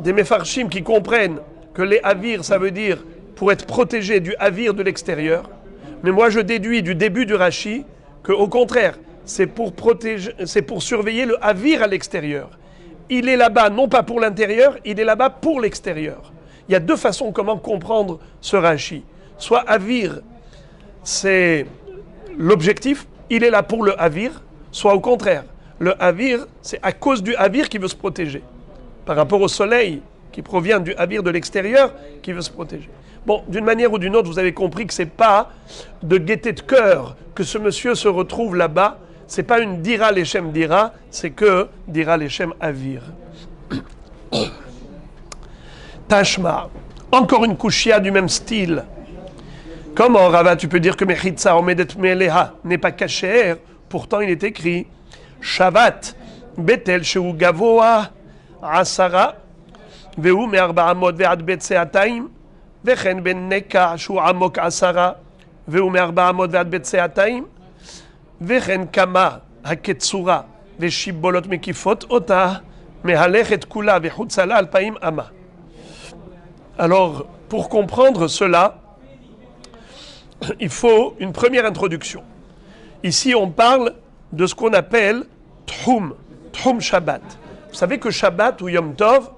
mefarshim qui comprennent que les avir, ça veut dire pour être protégé du avir de l'extérieur. Mais moi, je déduis du début du Rashi qu'au contraire, c'est pour protéger, c'est pour surveiller le avir à l'extérieur. Il est là-bas non pas pour l'intérieur, il est là-bas pour l'extérieur. Il y a deux façons comment comprendre ce Rashi. Soit avir, c'est l'objectif, il est là pour le avir, soit au contraire, le avir, c'est à cause du avir qu'il veut se protéger. Par rapport au soleil qui provient du avir de l'extérieur qui veut se protéger. Bon, d'une manière ou d'une autre, vous avez compris que ce n'est pas de gaieté de cœur que ce monsieur se retrouve là-bas. Ce n'est pas une dira leshem dira, c'est que dira leshem avir. Tashma, encore une kushia du même style. Comment, Rava, tu peux dire que Mechitza Omedet Meleha n'est pas kasher? Pourtant, il est écrit Shavat, Betel Sheu Gavoa, Asara, Veu Me'arba Amot Ve'ad Betseataim, Vechen Ben Neka Shu Amok Asara, ve'u me'arba amot ve'ad betseataim, ve'chen kama haketsura ve'shibbolot mekifot ota mehalechet kula ve'chutzala alpaim ama. Alors, pour comprendre cela, il faut une première introduction. Ici, on parle de ce qu'on appelle Tchum Shabbat. Vous savez que Shabbat ou Yom Tov,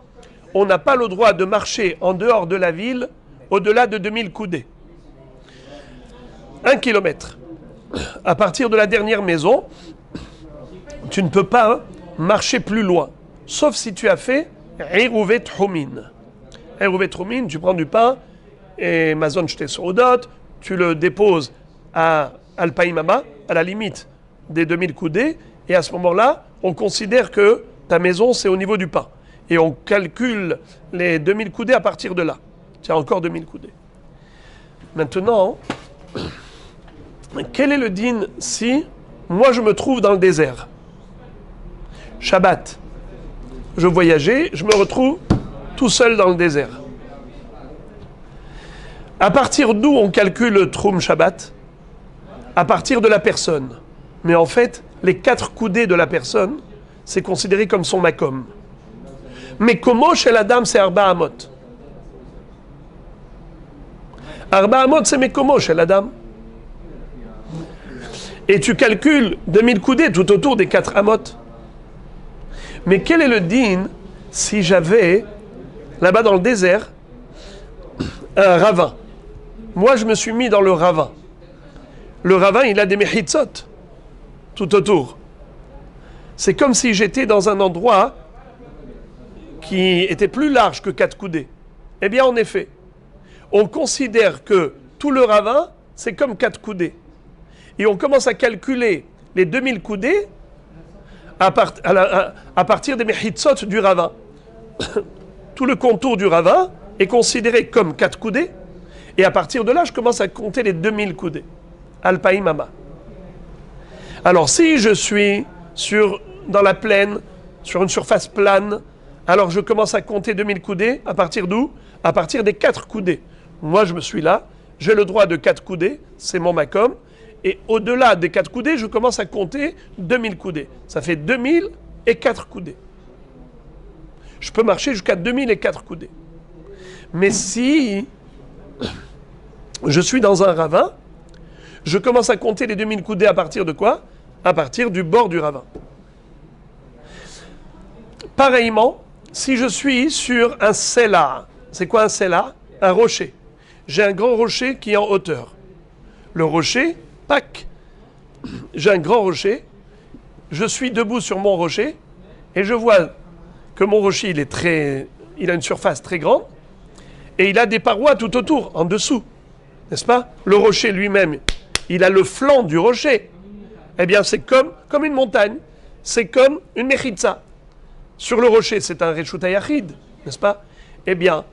on n'a pas le droit de marcher en dehors de la ville au-delà de 2000 coudées. 1 kilomètre. À partir de la dernière maison, tu ne peux pas marcher plus loin, sauf si tu as fait Eruvet Tchumin. Eruvet Tchumin, tu prends du pain et Mazon Shte Soudot, tu le déposes à Alpaïmama, à la limite des 2000 coudées, et à ce moment-là, on considère que ta maison, c'est au niveau du pain. Et on calcule les 2000 coudées à partir de là. Tu as encore 2000 coudées. Maintenant, quel est le din si moi je me trouve dans le désert? Shabbat. Je voyageais, je me retrouve tout seul dans le désert. À partir d'où on calcule le Tchum Shabbat? À partir de la personne. Mais en fait, les 4 coudées de la personne, c'est considéré comme son makom. Mais comment chez la dame, c'est Arba Amot? Arba Amot, c'est Mekomo chez la dame. Et tu calcules 2000 coudées tout autour des 4 Amot. Mais quel est le din si j'avais, là-bas dans le désert, un ravin? Moi, je me suis mis dans le ravin. Le ravin, il a des mechitzot tout autour. C'est comme si j'étais dans un endroit qui était plus large que 4 coudées. Eh bien, en effet, on considère que tout le ravin, c'est comme 4 coudées. Et on commence à calculer les 2000 coudées à partir des mechitzot du ravin. Tout le contour du ravin est considéré comme 4 coudées. Et à partir de là, je commence à compter les 2000 coudées. Alpaïm Ama. Alors, si je suis dans la plaine, sur une surface plane, alors je commence à compter 2000 coudées. À partir d'où? À partir des 4 coudées. Moi, je me suis là. J'ai le droit de 4 coudées. C'est mon makom. Et au-delà des 4 coudées, je commence à compter 2000 coudées. Ça fait 2000 et 4 coudées. Je peux marcher jusqu'à 2000 et 4 coudées. Mais si je suis dans un ravin, je commence à compter les 2000 coudées à partir de quoi? À partir du bord du ravin. Pareillement, si je suis sur un sela, c'est quoi un sela? Un rocher. J'ai un grand rocher qui est en hauteur. Le rocher, pac, j'ai un grand rocher, je suis debout sur mon rocher, et je vois que mon rocher, il a une surface très grande, et il a des parois tout autour, en dessous, n'est-ce pas? Le rocher lui-même, il a le flanc du rocher. Eh bien, c'est comme une montagne, c'est comme une mechitza. Sur le rocher, c'est un reshut hayachid, n'est-ce pas? Eh bien,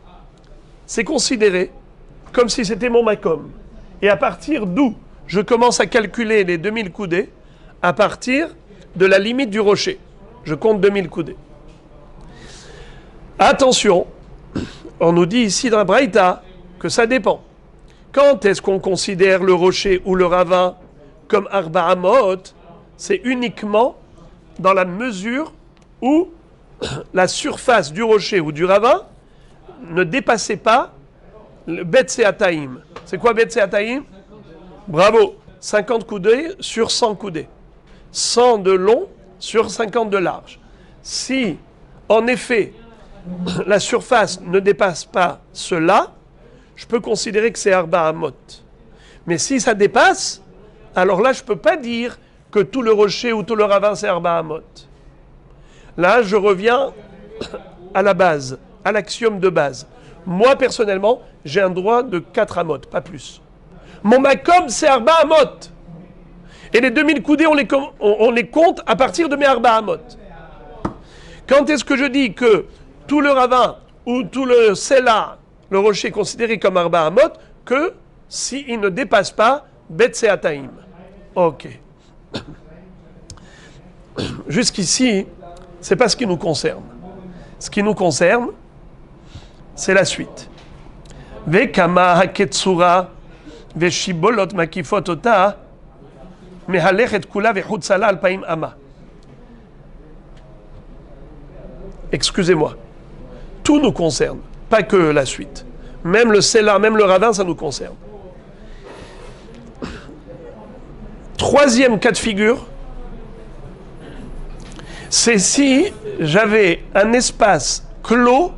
c'est considéré comme si c'était mon makom. Et à partir d'où je commence à calculer les 2000 coudées? À partir de la limite du rocher. Je compte 2000 coudées. Attention, on nous dit ici dans la Braïta que ça dépend. Quand est-ce qu'on considère le rocher ou le ravin comme Arba Amot? C'est uniquement dans la mesure où la surface du rocher ou du ravin ne dépassait pas le Bet Seataim. C'est quoi Bet Seataim? Bravo, 50 coudées sur 100 coudées. 100 de long sur 50 de large. Si, en effet, la surface ne dépasse pas cela, je peux considérer que c'est Arba Amot. Mais si ça dépasse, alors là, je ne peux pas dire que tout le rocher ou tout le ravin, c'est Arba Amot. Là, je reviens à la base, à l'axiome de base. Moi, personnellement, j'ai un droit de 4 amot, pas plus. Mon makom, c'est Arba Amot. Et les 2000 coudées, on les compte à partir de mes Arba Amot. Quand est-ce que je dis que tout le ravin ou tout le sela, le rocher est considéré comme Arba Amot, que s'il ne dépasse pas Bet Seataim? Ok. Jusqu'ici, ce n'est pas ce qui nous concerne. Ce qui nous concerne, c'est la suite. Vekama haketsura Veshibolot makifot ota, mehalechet kula vechutzala alpaim ama. Excusez-moi. Tout nous concerne, pas que la suite. Même le Sela, même le ravin, ça nous concerne. Troisième cas de figure, c'est si j'avais un espace clos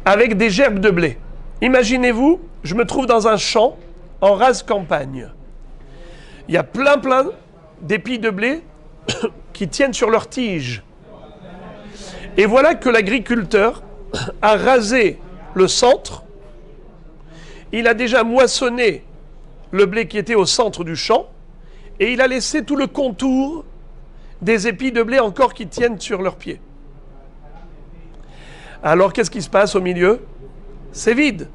avec des gerbes de blé. Imaginez-vous, je me trouve dans un champ en rase campagne. Il y a plein d'épis de blé qui tiennent sur leurs tiges. Et voilà que l'agriculteur a rasé le centre. Il a déjà moissonné le blé qui était au centre du champ et il a laissé tout le contour des épis de blé encore qui tiennent sur leurs pieds. Alors qu'est-ce qui se passe au milieu? C'est vide.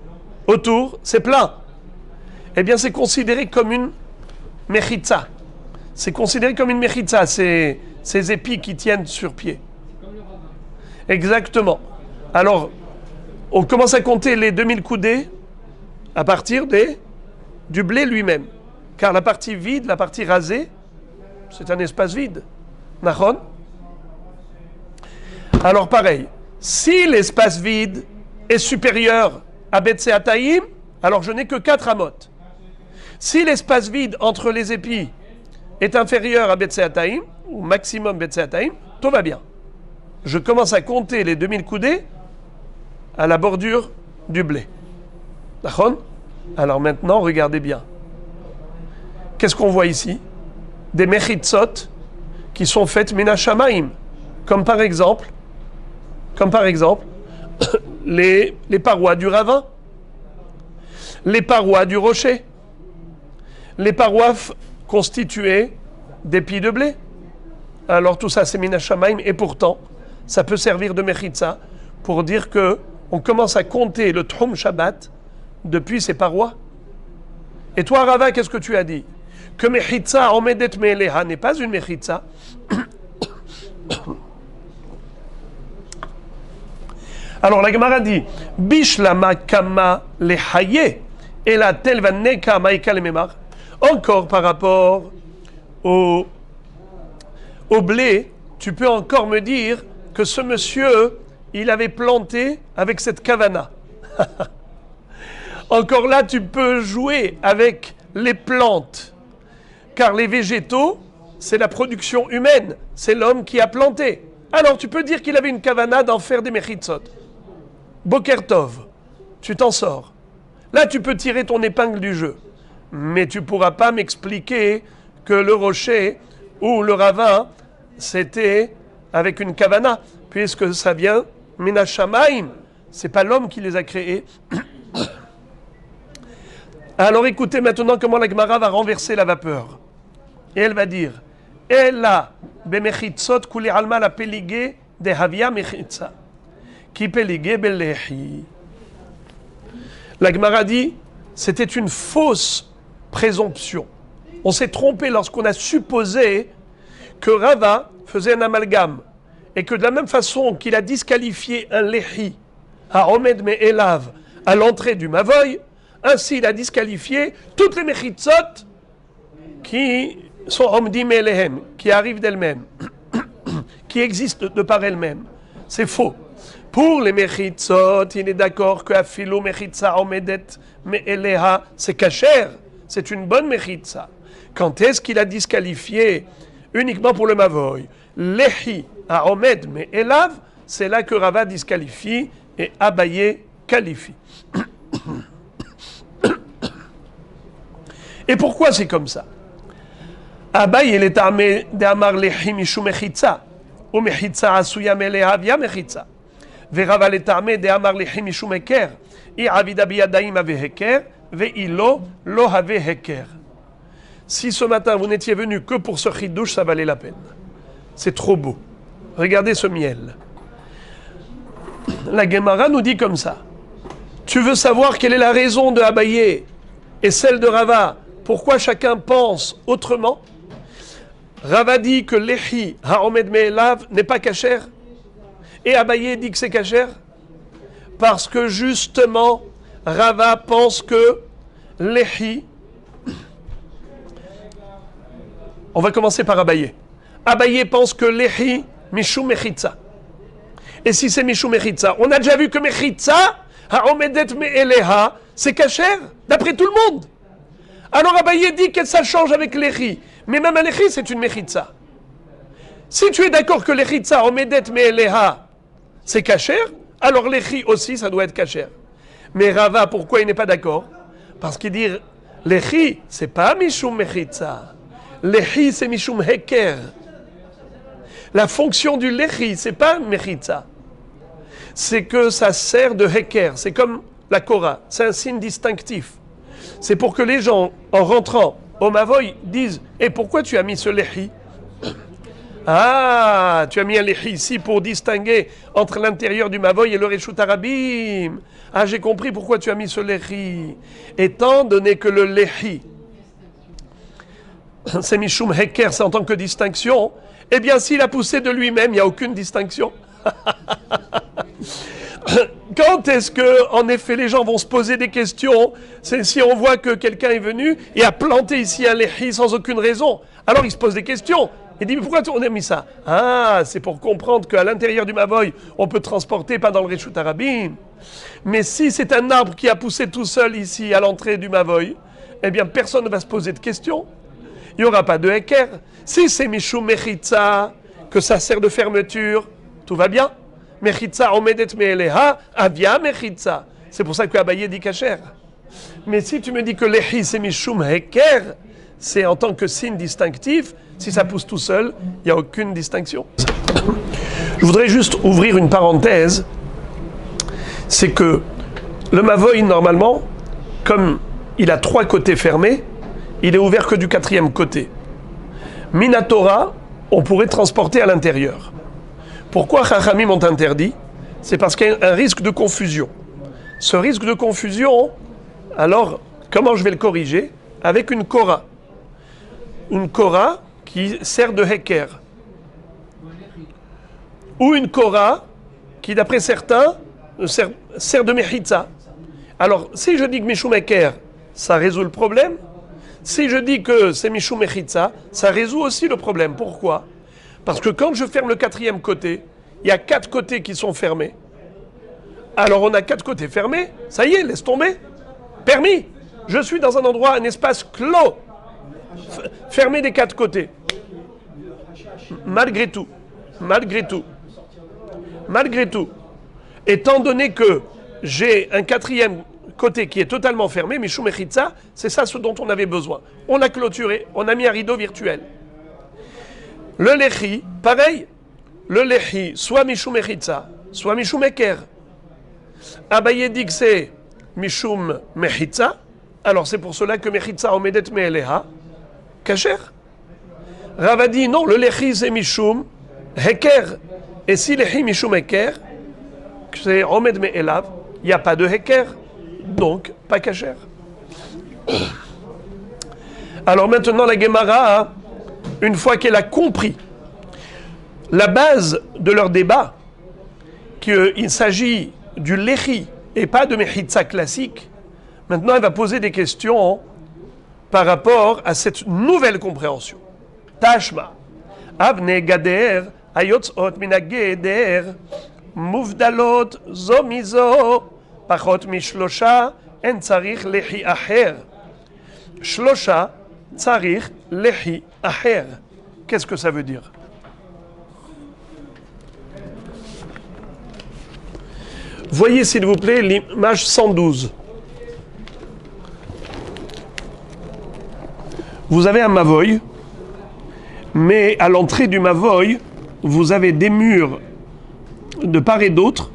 Autour, c'est plein. Eh bien, c'est considéré comme une mechitza. C'est considéré comme une mechitza, ces épis qui tiennent sur pied. Exactement. Alors, on commence à compter les 2000 coudées à partir du blé lui-même. Car la partie vide, la partie rasée, c'est un espace vide. Nachon? Alors pareil, si l'espace vide est supérieur à Betseataïm, alors je n'ai que 4 amotes. Si l'espace vide entre les épis est inférieur à Betseataïm, ou maximum Betseataïm, tout va bien. Je commence à compter les 2000 coudées à la bordure du blé. D'accord? Alors maintenant, regardez bien. Qu'est-ce qu'on voit ici? Des mechitzot qui sont faites minashamaim. Comme par exemple, les parois du ravin, les parois du rocher, les parois constituées d'épis de blé. Alors tout ça, c'est minashamaim, et pourtant, ça peut servir de mechitza pour dire que on commence à compter le Tchum Shabbat depuis ces parois. Et toi, Rava, qu'est-ce que tu as dit? Que mechitza omedet me'eleha n'est pas une mechitza. Alors la Gemara dit Bishlama kama lehaye et la telvaneka maïka lememar. Encore par rapport au blé, tu peux encore me dire que ce monsieur, il avait planté avec cette kavana. Encore là, tu peux jouer avec les plantes, car les végétaux, c'est la production humaine, c'est l'homme qui a planté. Alors tu peux dire qu'il avait une kavana d'en faire des mechitzot. Boker Tov, tu t'en sors. Là, tu peux tirer ton épingle du jeu. Mais tu ne pourras pas m'expliquer que le rocher ou le ravin, c'était avec une kavana, puisque ça vient minashamaim. Ce n'est pas l'homme qui les a créés. Alors écoutez maintenant comment la Gemara va renverser la vapeur. Et elle va dire Ella bemechitzot kuli alma la peligé de havia mechitza. Qui peligé belehi. La Gemara dit c'était une fausse présomption. On s'est trompé lorsqu'on a supposé que Rava faisait un amalgame et que de la même façon qu'il a disqualifié un lehi à Omed Me'elav à l'entrée du Mavoy, ainsi il a disqualifié toutes les mechitzot qui sont Omdim Elehem, qui arrivent d'elles-mêmes, qui existent de par elles-mêmes. C'est faux. Pour les mechitzot, il est d'accord que Afilu mechitza omedet me'eleha, c'est kasher, c'est une bonne mechitza. Quand est-ce qu'il a disqualifié uniquement pour le Mavoy Lehi à Omed me'elav, c'est là que Rava disqualifie et Abaye qualifie. Et pourquoi c'est comme ça? Abaye il est armé d'amar lehi mishu mechitza, ou mechitza asuya me'eleha via mechitza. Verava est armé d'amar lehi mishu meker, i avida biyadaim ave heker, ve'ilo lo have heker. Si ce matin vous n'étiez venu que pour ce chidouche, ça valait la peine. C'est trop beau. Regardez ce miel. La Gemara nous dit comme ça. Tu veux savoir quelle est la raison de Abaye et celle de Rava? Pourquoi chacun pense autrement? Rava dit que Lehi Haomed Me'elav n'est pas kasher. Et Abaye dit que c'est kasher. Parce que justement, Rava pense que Lehi On va commencer par Abaye. Abaye pense que lehi mishum mechitza. Et si c'est mishum mechitza, on a déjà vu que mechitza, ha'omedet me'eleha, c'est kasher, d'après tout le monde. Alors Abaye dit que ça change avec lehi. Mais même un lehi, c'est une mechitza. Si tu es d'accord que lechitza, omedet me'eleha, c'est kasher, alors lehi aussi, ça doit être kasher. Mais Rava, pourquoi il n'est pas d'accord? Parce qu'il dit, lehi, c'est pas mishum mechitza. Lehi, c'est mishum heker. La fonction du lehi, c'est pas mechitza. C'est que ça sert de heker. C'est comme la Korah. C'est un signe distinctif. C'est pour que les gens, en rentrant au Mavoy, disent « Et pourquoi tu as mis ce lehi ?» Ah, tu as mis un lehi ici pour distinguer entre l'intérieur du Mavoy et le Reshut Harabim. Ah, j'ai compris pourquoi tu as mis ce lehi. Étant donné que le lehi, c'est Mishum Heker, c'est en tant que distinction, eh bien, s'il a poussé de lui-même, il n'y a aucune distinction. Quand est-ce que, en effet, les gens vont se poser des questions? C'est si on voit que quelqu'un est venu et a planté ici un lehi sans aucune raison. Alors il se pose des questions. Il dit, mais pourquoi on a mis ça? Ah, c'est pour comprendre qu'à l'intérieur du Mavoy, on peut transporter, pas dans le Reshut Harabim. Mais si c'est un arbre qui a poussé tout seul ici, à l'entrée du Mavoy, eh bien, personne ne va se poser de questions. Il n'y aura pas de Heker. Si c'est Mishum Mechitza, que ça sert de fermeture, tout va bien. Mechitza, omedet me'eleha, avia Mechitza. C'est pour ça que Abaye dit kasher. Mais si tu me dis que lehi c'est Mishum Heker, c'est en tant que signe distinctif, si ça pousse tout seul, il n'y a aucune distinction. Je voudrais juste ouvrir une parenthèse. C'est que le Mavoy, normalement, comme il a 3 côtés fermés, il est ouvert que du 4e côté. Minatora, on pourrait transporter à l'intérieur. Pourquoi Chachamim ont interdit? C'est parce qu'il y a un risque de confusion. Ce risque de confusion, alors, comment je vais le corriger? Avec une Korah. Une Korah qui sert de Heker. Ou une Korah qui, d'après certains, sert de Mechitza. Alors, si je dis que Mishum Heker, ça résout le problème. Si je dis que c'est Mishum Mechitza, ça résout aussi le problème. Pourquoi? Parce que quand je ferme le 4e côté, il y a 4 côtés qui sont fermés. Alors on a 4 côtés fermés, ça y est, laisse tomber. Permis. Je suis dans un endroit, un espace clos, fermé des 4 côtés. Malgré tout, étant donné que j'ai un 4e côté qui est totalement fermé, Mishum Mechitza, c'est ça ce dont on avait besoin. On a clôturé, on a mis un rideau virtuel. Le lehi, pareil. Le lehi, soit Mishum Mechitza, soit Mishum Heker. Abaye dit que c'est Mishum Mechitza, alors c'est pour cela que Mechitza omedet me'eleha, kasher. Rava dit non, le lehi c'est Mishum Heker. Et si lehi Mishum Heker, c'est omed me'elav, il n'y a pas de Heker, donc pas kasher. Alors maintenant la Gemara, une fois qu'elle a compris la base de leur débat, qu'il s'agit du lehi et pas de mechitza classique, maintenant elle va poser des questions par rapport à cette nouvelle compréhension. Tashma, avne gader, ayotzot mina geder, muvdalot zo mizo, pachot mishlosha, en tzarich lehi acher. Shlosha, tzarich lehi acher. Qu'est-ce que ça veut dire? Voyez s'il vous plaît l'image 112. Vous avez un Mavoy, mais à l'entrée du Mavoy, vous avez des murs de part et d'autre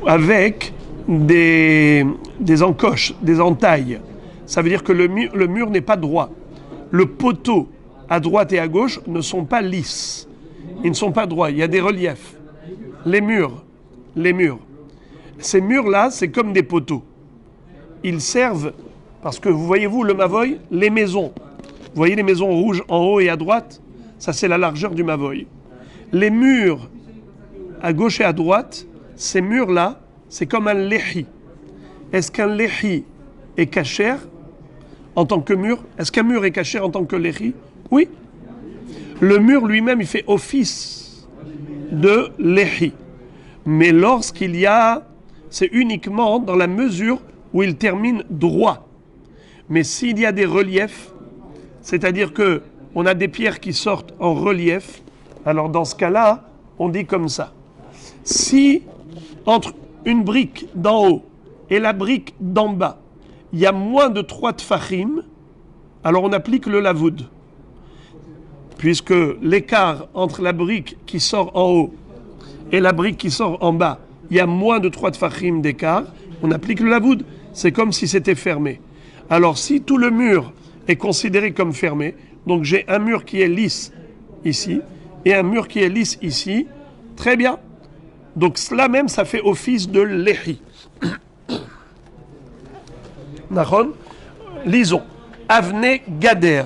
avec des encoches, des entailles. Ça veut dire que le mur n'est pas droit. Le poteau à droite et à gauche ne sont pas lisses. Ils ne sont pas droits, il y a des reliefs. Les murs. Ces murs-là, c'est comme des poteaux. Ils servent, parce que vous voyez-vous, le Mavoy, les maisons. Vous voyez les maisons rouges en haut et à droite? Ça, c'est la largeur du Mavoy. Les murs à gauche et à droite, ces murs-là, c'est comme un lehi. Est-ce qu'un lehi est kasher en tant que mur? Est-ce qu'un mur est kasher en tant que lehi? Oui. le mur lui-même, il fait office de lehi. Mais lorsqu'il y a, c'est uniquement dans la mesure où il termine droit. Mais s'il y a des reliefs, c'est-à-dire que on a des pierres qui sortent en relief, alors dans ce cas-là, on dit comme ça. Si entre une brique d'en haut et la brique d'en bas, il y a moins de 3 tfachim, alors on applique le lavoud. Puisque l'écart entre la brique qui sort en haut et la brique qui sort en bas, il y a moins de 3 tfachim d'écart, on applique le lavoud. C'est comme si c'était fermé. Alors si tout le mur est considéré comme fermé, donc j'ai un mur qui est lisse ici et un mur qui est lisse ici, très bien. Donc cela même, ça fait office de lehi. Nahon, lisons. Avne gader,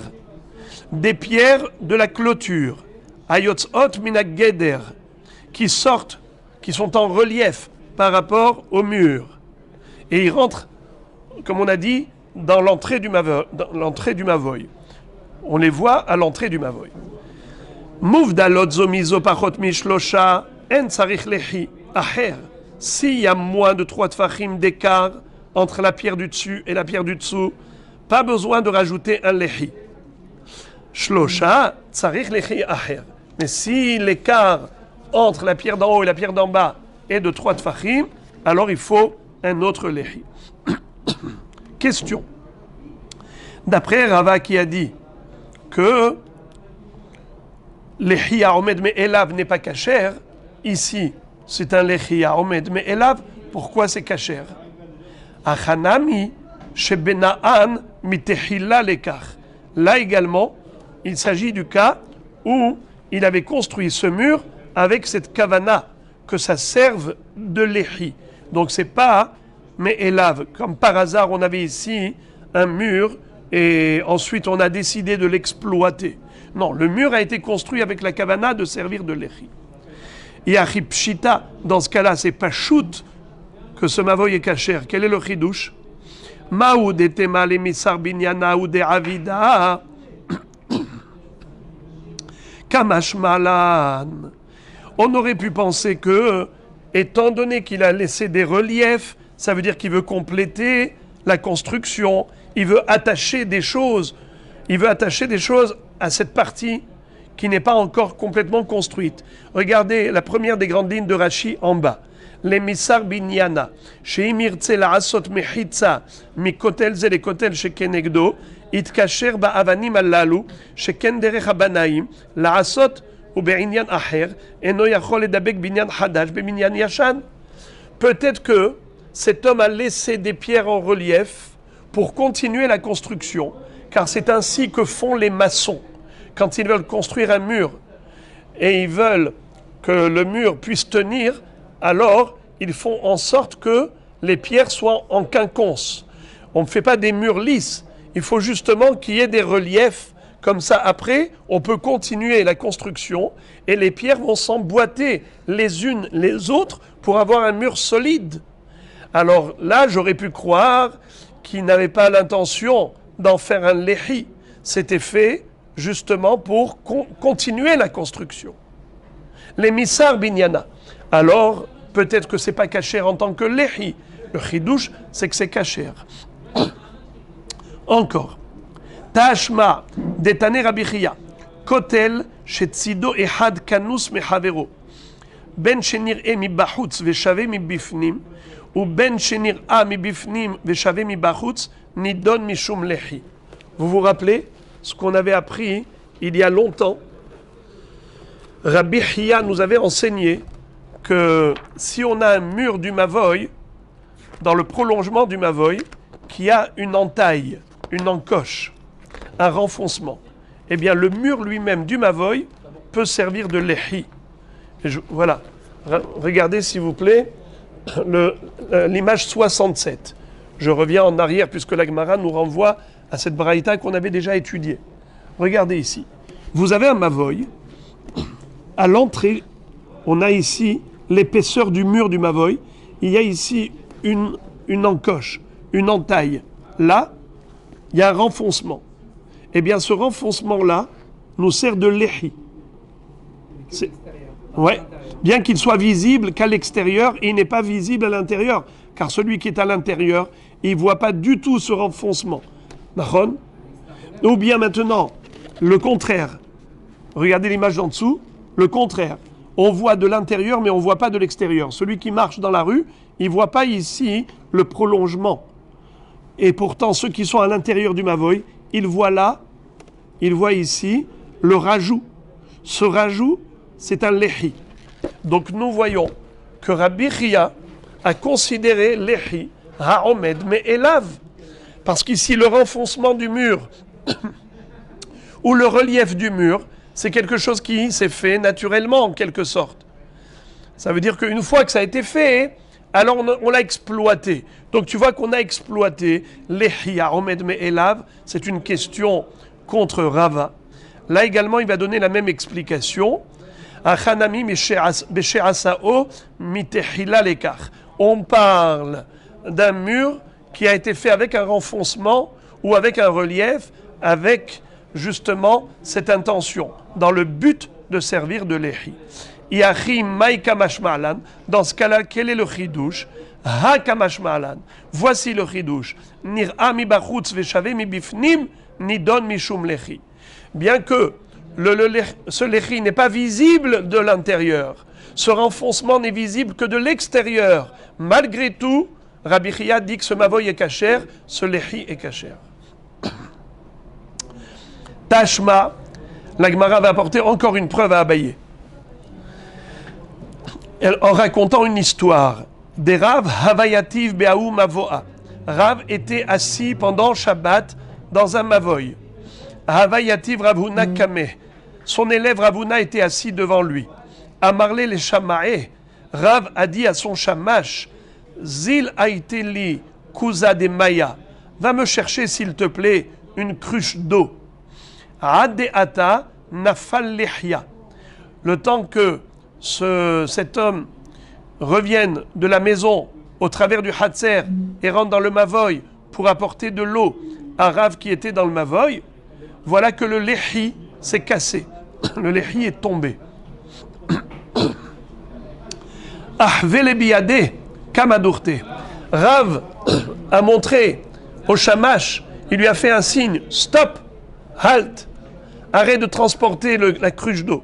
des pierres de la clôture, ayotzot mina geder, qui sortent, qui sont en relief par rapport au mur. Et ils rentrent, comme on a dit, dans l'entrée du mavoy. On les voit à l'entrée du mavoy. Muvdalot zomizo pachot mishlosha en tsarich lehi aher. S'il y a moins de 3 tfachim d'écart entre la pierre du dessus et la pierre du dessous, pas besoin de rajouter un lehi. Shlosha tsarich lehi aher. Mais si l'écart entre la pierre d'en haut et la pierre d'en bas est de 3 tfachim, alors il faut un autre lehi. Question. D'après Rava qui a dit que lehi haomed me'elav n'est pas kasher, ici c'est un lehi haomed me'elav, pourquoi c'est kasher? Achanami shebenaan mitehila lekach. Là également, il s'agit du cas où il avait construit ce mur avec cette kavana, que ça serve de lehi. Donc c'est pas me'elav. Comme par hasard, on avait ici un mur et ensuite on a décidé de l'exploiter. Non, le mur a été construit avec la kavana de servir de lehi. Et à Pshita, dans ce cas-là, c'est pas shoot que ce mavoy est kasher. Quel est le chidouche? Maoud et tema le misar binyana ou de avida kamash malan. On aurait pu penser que, étant donné qu'il a laissé des reliefs, ça veut dire qu'il veut compléter la construction, il veut attacher des choses, à cette partie qui n'est pas encore complètement construite. Regardez la première des grandes lignes de Rashi en bas. Les misar binyana, sheim irtze la'asot mechitza, mikotel ze lekotel shekenegdo, itkasher ba'avanim allalu, sheken derech habanaim, la'asot ou be'inyan aher, eno yachol edabek binyan hadash be'minyan yashan. Peut-être que cet homme a laissé des pierres en relief pour continuer la construction, car c'est ainsi que font les maçons. Quand ils veulent construire un mur et ils veulent que le mur puisse tenir, alors ils font en sorte que les pierres soient en quinconce. On ne fait pas des murs lisses, il faut justement qu'il y ait des reliefs, comme ça après on peut continuer la construction et les pierres vont s'emboîter les unes les autres pour avoir un mur solide. Alors là j'aurais pu croire qu'il n'avait pas l'intention d'en faire un lehi, c'était fait justement pour continuer la construction. Les misar binyana, alors peut-être que c'est pas kasher en tant que lehi. Le chidouche, c'est que c'est kasher. Encore. Tashma detane Rabbi Chia, kotel shetzido ehad kanus mehavero, ben shenir'e mibachutz veshave mibifnim, ou ben shenir'a mibifnim veshave mibachutz, nidon mishum lehi. Vous vous rappelez ce qu'on avait appris il y a longtemps? Rabbi Chia nous avait enseigné que si on a un mur du Mavoy, dans le prolongement du Mavoy, qui a une entaille, une encoche, un renfoncement, eh bien le mur lui-même du Mavoy peut servir de lehi. Voilà, regardez s'il vous plaît l'image 67. Je reviens en arrière puisque la Gemara nous renvoie à cette braïta qu'on avait déjà étudiée. Regardez ici. Vous avez un Mavoy. À l'entrée, on a ici l'épaisseur du mur du Mavoy. Il y a ici une encoche, une entaille. Là, il y a un renfoncement. Eh bien, ce renfoncement-là nous sert de lehi. C'est... Ouais. Bien qu'il soit visible qu'à l'extérieur, il n'est pas visible à l'intérieur. Car celui qui est à l'intérieur, il ne voit pas du tout ce renfoncement. D'accord ? Ou bien maintenant, le contraire. Regardez l'image d'en dessous. Le contraire. On voit de l'intérieur, mais on ne voit pas de l'extérieur. Celui qui marche dans la rue, il ne voit pas ici le prolongement. Et pourtant, ceux qui sont à l'intérieur du Mavoï, ils voient là, ils voient ici le rajout. Ce rajout, c'est un lehi. Donc nous voyons que Rabbi Chia a considéré lehi, ha'omed, mais élave. Parce qu'ici, le renfoncement du mur ou le relief du mur, c'est quelque chose qui s'est fait naturellement, en quelque sorte. Ça veut dire qu'une fois que ça a été fait, alors on l'a exploité. Donc tu vois qu'on a exploité lehi, ha'omed, mais élave. C'est une question contre Rava. Là également, il va donner la même explication. On parle d'un mur qui a été fait avec un renfoncement ou avec un relief, avec justement cette intention, dans le but de servir de lehi. Dans ce cas-là, quel est le chidouche? Voici le chidouche. Bien que ce lehi n'est pas visible de l'intérieur, ce renfoncement n'est visible que de l'extérieur. Malgré tout, Rabbi Chia dit que ce mavoy est kasher, ce lehi est kasher. Tashma, la Gemara va apporter encore une preuve à Abaye. En racontant une histoire. Des Rav Havayativ Be'aou Mavoa. Rav était assis pendant Shabbat dans un mavoy. Havayativ Ravuna Kame. Son élève Ravuna était assis devant lui. Amarle le Shamae. Rav a dit à son Shamash, Zil Aiteli Kuza de Maya. Va me chercher s'il te plaît une cruche d'eau. Adeata Nafal Lehya. Le temps que cet homme revienne de la maison au travers du Hatzer et rentre dans le Mavoy pour apporter de l'eau à Rav qui était dans le Mavoy, voilà que le lehi s'est cassé. Le lehi est tombé. Ahvele biyade kamadurte. Rav a montré au Shamash, il lui a fait un signe, stop, halt, arrête de transporter la cruche d'eau.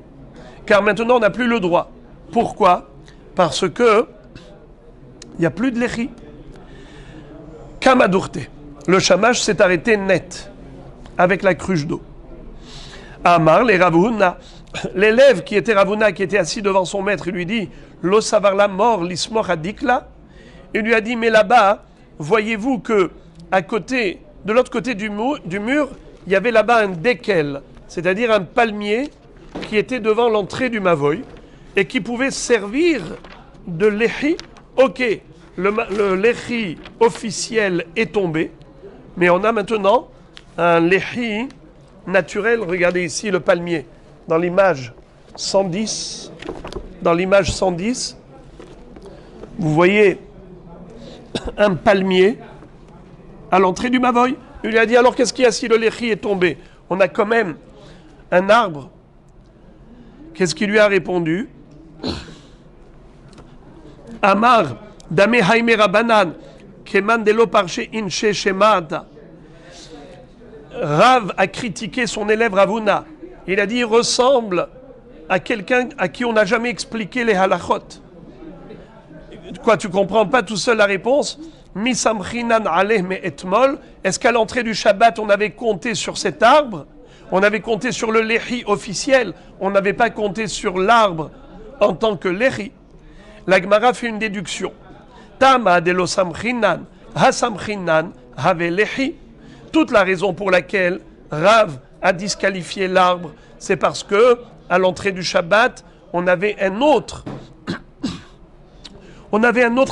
Car maintenant on n'a plus le droit. Pourquoi? Parce que il n'y a plus de lehi. Kamadurte. Le Shamash s'est arrêté net avec la cruche d'eau. Amar les Ravuna. L'élève qui était Ravuna, qui était assis devant son maître, il lui dit Lo savar la mort, l'ismor adikla. Il lui a dit, mais là-bas, voyez-vous que à côté, de l'autre côté du mur, il y avait là-bas un dekel, c'est-à-dire un palmier qui était devant l'entrée du Mavoy et qui pouvait servir de lehi. Ok, le lehi officiel est tombé, mais on a maintenant un lehi naturel. Regardez ici le palmier. Dans l'image 110, vous voyez un palmier à l'entrée du Mavoy. Il lui a dit, alors qu'est-ce qu'il y a si le lehi est tombé? On a quand même un arbre. Qu'est-ce qu'il lui a répondu? Amar, dame haime rabanan, keman delo parche inche shemata. Rav a critiqué son élève Ravuna. Il a dit, il ressemble à quelqu'un à qui on n'a jamais expliqué les halachot. Quoi, tu comprends pas tout seul la réponse? Misamchinan aleh me etmol. Est-ce qu'à l'entrée du Shabbat, on avait compté sur cet arbre? On avait compté sur le lehi officiel. On n'avait pas compté sur l'arbre en tant que lehi. La Gemara fait une déduction. Tama de lo samchinan, hasamchinan, have lehi. Toute la raison pour laquelle Rav a disqualifié l'arbre, c'est parce que à l'entrée du Shabbat, on avait un autre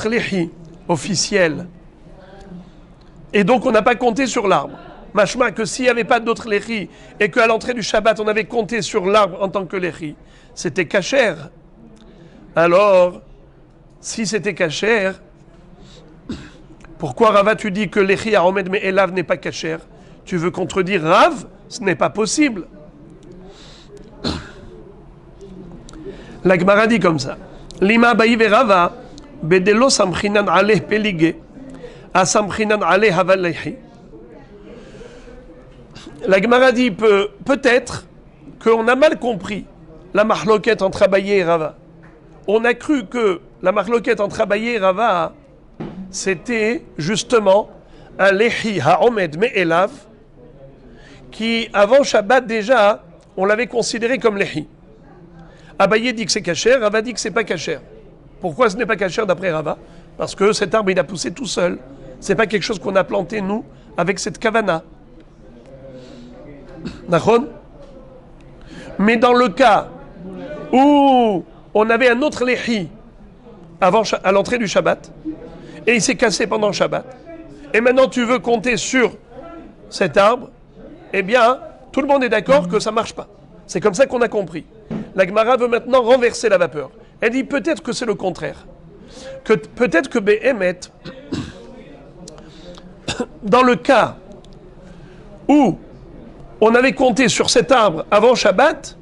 lehi officiel. Et donc on n'a pas compté sur l'arbre. Machma que s'il n'y avait pas d'autre lehi et qu'à l'entrée du Shabbat, on avait compté sur l'arbre en tant que lehi, c'était kasher. Alors, si c'était kasher, pourquoi Rava tu dis que lehi aromed me elav n'est pas kasher? Tu veux contredire Rav? Ce n'est pas possible. La Gemara dit comme ça. Lima Abaye verava, bedelo samchinan aleh pelige, a samchinan aleh havalehi. La Gemara dit peut-être qu'on a mal compris la mahloket entre Abaye et Rava. On a cru que la mahloket entre Abaye et Rava, c'était justement un lehi ha'omed me'elav, qui avant Shabbat déjà, on l'avait considéré comme lehi. Abaye dit que c'est kasher, Rava dit que c'est pas kasher. Pourquoi ce n'est pas kasher d'après Rava? Parce que cet arbre il a poussé tout seul. C'est pas quelque chose qu'on a planté nous avec cette kavana. Nachon? Mais dans le cas où on avait un autre lehi à l'entrée du Shabbat, et il s'est cassé pendant le Shabbat, et maintenant tu veux compter sur cet arbre, eh bien, tout le monde est d'accord que ça ne marche pas. C'est comme ça qu'on a compris. La Gemara veut maintenant renverser la vapeur. Elle dit peut-être que c'est le contraire. Peut-être que Béhémet, dans le cas où on avait compté sur cet arbre avant Shabbat,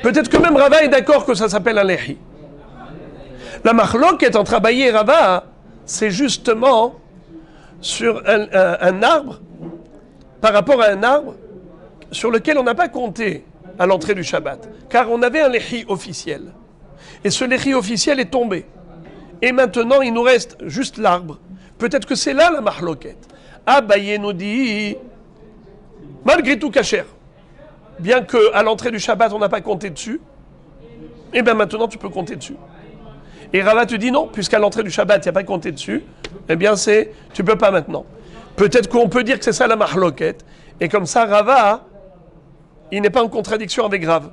peut-être que même Rava est d'accord que ça s'appelle un lehi. La machlok est entre Abaye et Rava, c'est justement sur un arbre, par rapport à un arbre sur lequel on n'a pas compté à l'entrée du Shabbat, car on avait un lehi officiel. Et ce lehi officiel est tombé. Et maintenant, il nous reste juste l'arbre. Peut-être que c'est là la mahloket. Abaye nous dit, malgré tout kasher, bien qu'à l'entrée du Shabbat, on n'a pas compté dessus, et bien maintenant, tu peux compter dessus. Et Rava te dit non, puisqu'à l'entrée du Shabbat, il n'y a pas compté dessus, eh bien, tu ne peux pas maintenant. Peut-être qu'on peut dire que c'est ça la mahloket, et comme ça, Rava, il n'est pas en contradiction avec Rav.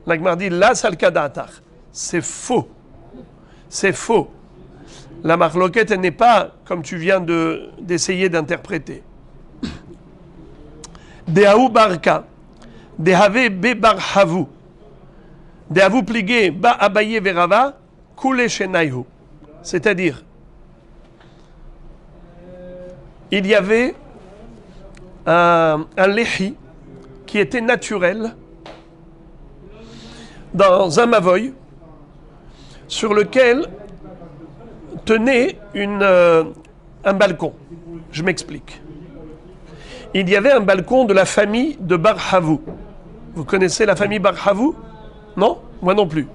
La Gemara dit, là, salkadatar. C'est faux. C'est faux. La mahloket, elle n'est pas comme tu viens d'essayer d'interpréter. Dehaou barka, dehave be barhavu, dehavu pligé ba abaye verava, kule shenaihu. C'est-à-dire, il y avait un lehi qui était naturel dans un mavoy sur lequel tenait un balcon. Je m'explique. Il y avait un balcon de la famille de Barhavou. Vous connaissez la famille Barhavou? Non? Moi non plus.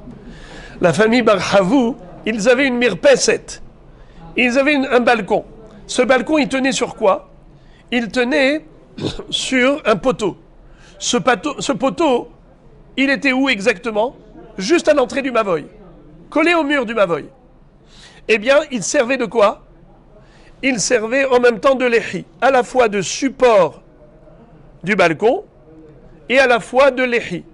La famille Barhavou, ils avaient une mirpeset. Ils avaient un balcon. Ce balcon, il tenait sur quoi? Il tenait sur un poteau. Ce poteau, il était où exactement? Juste à l'entrée du Mavoy. Collé au mur du Mavoy. Eh bien, il servait de quoi? Il servait en même temps de lehi, à la fois de support du balcon et à la fois de lehi.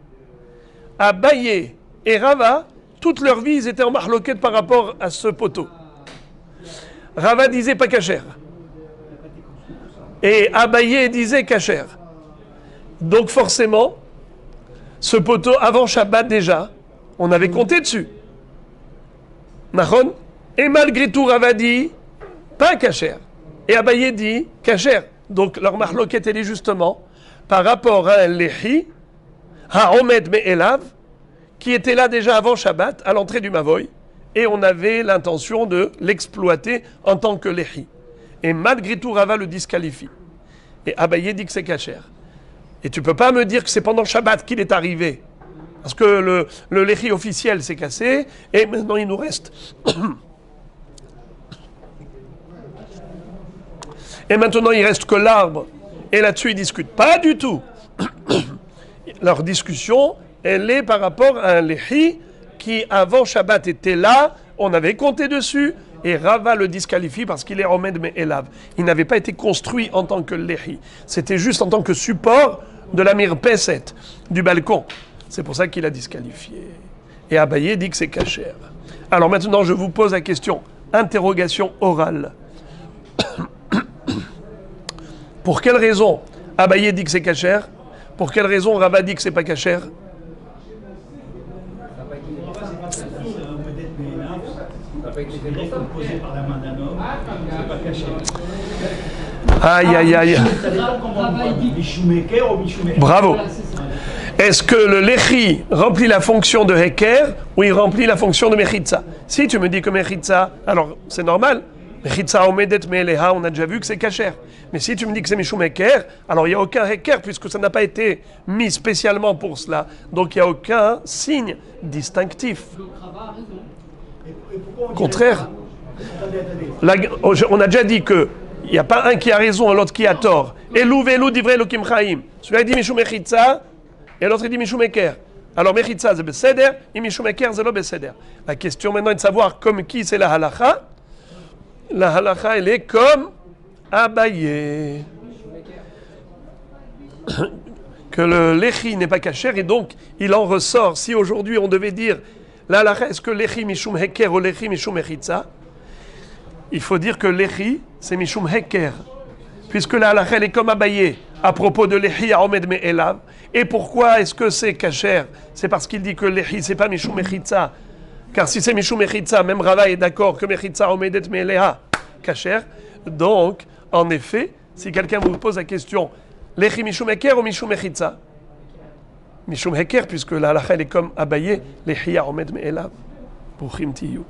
Abaye et Rava, toute leur vie, ils étaient en mahloket par rapport à ce poteau. Rava disait pas kasher. Et Abaye disait kasher. Donc forcément, ce poteau, avant Shabbat déjà, on avait compté dessus. Nahon. Et malgré tout, Rava dit pas kasher. Et Abaye dit kasher. Donc leur mahloket, elle est justement par rapport à un lehi, ha'omed me'elav, qui était là déjà avant Shabbat, à l'entrée du Mavoy, et on avait l'intention de l'exploiter en tant que lehi. Et malgré tout, Rava le disqualifie. Et Abaye dit que c'est kasher. Et tu ne peux pas me dire que c'est pendant Shabbat qu'il est arrivé. Parce que le lehi officiel s'est cassé, et maintenant il nous reste... Et maintenant, il reste que l'arbre. Et là-dessus, ils ne discutent pas du tout. Leur discussion, elle est par rapport à un lehi qui, avant Shabbat, était là. On avait compté dessus. Et Rava le disqualifie parce qu'il est omed mais elav. Il n'avait pas été construit en tant que lehi. C'était juste en tant que support de la mirpeset, du balcon. C'est pour ça qu'il a disqualifié. Et Abaye dit que c'est kasher. Alors maintenant, je vous pose la question. Interrogation orale. Pour quelle raison Abaye dit que c'est kasher? Pour quelle raison Rava dit que c'est pas kasher? Aïe, aïe, aïe. Bravo. Est-ce que le lechi remplit la fonction de heker ou il remplit la fonction de mechitza? Si tu me dis que mechitza, alors c'est normal. Mechitza omedet me'eleha, on a déjà vu que c'est kasher. Mais si tu me dis que c'est mishum heker, alors il n'y a aucun heker puisque ça n'a pas été mis spécialement pour cela. Donc il n'y a aucun signe distinctif. Au contraire, on a déjà dit que il n'y a pas un qui a raison et l'autre qui a tort. Elou velou divrei Elokim chaim. Celui-là dit mishum mechitza et l'autre dit mishum heker. Alors mechitza c'est beseder et mishum heker c'est lo beseder. La question maintenant est de savoir comme qui c'est la halacha. La halacha elle est comme Abaye. Que le lechi n'est pas kasher et donc il en ressort. Si aujourd'hui on devait dire la halacha est-ce que lechi mishum heker ou lechi mishum mechitza, il faut dire que lechi c'est mishum heker. Puisque la halacha elle est comme Abaye à propos de lechi aomed me'elav. Et pourquoi est-ce que c'est kasher? C'est parce qu'il dit que lechi c'est pas mishum mechitza. Car si c'est mishum mechitza, même Rava est d'accord que mechitza omedet me'eleha kasher. Donc, en effet, si quelqu'un vous pose la question, lechi mishum heker ou mishum mechitza? Mishum heker, puisque la halacha elle est comme Abaye, lechi aomed me'elav. Bruchim tiyu.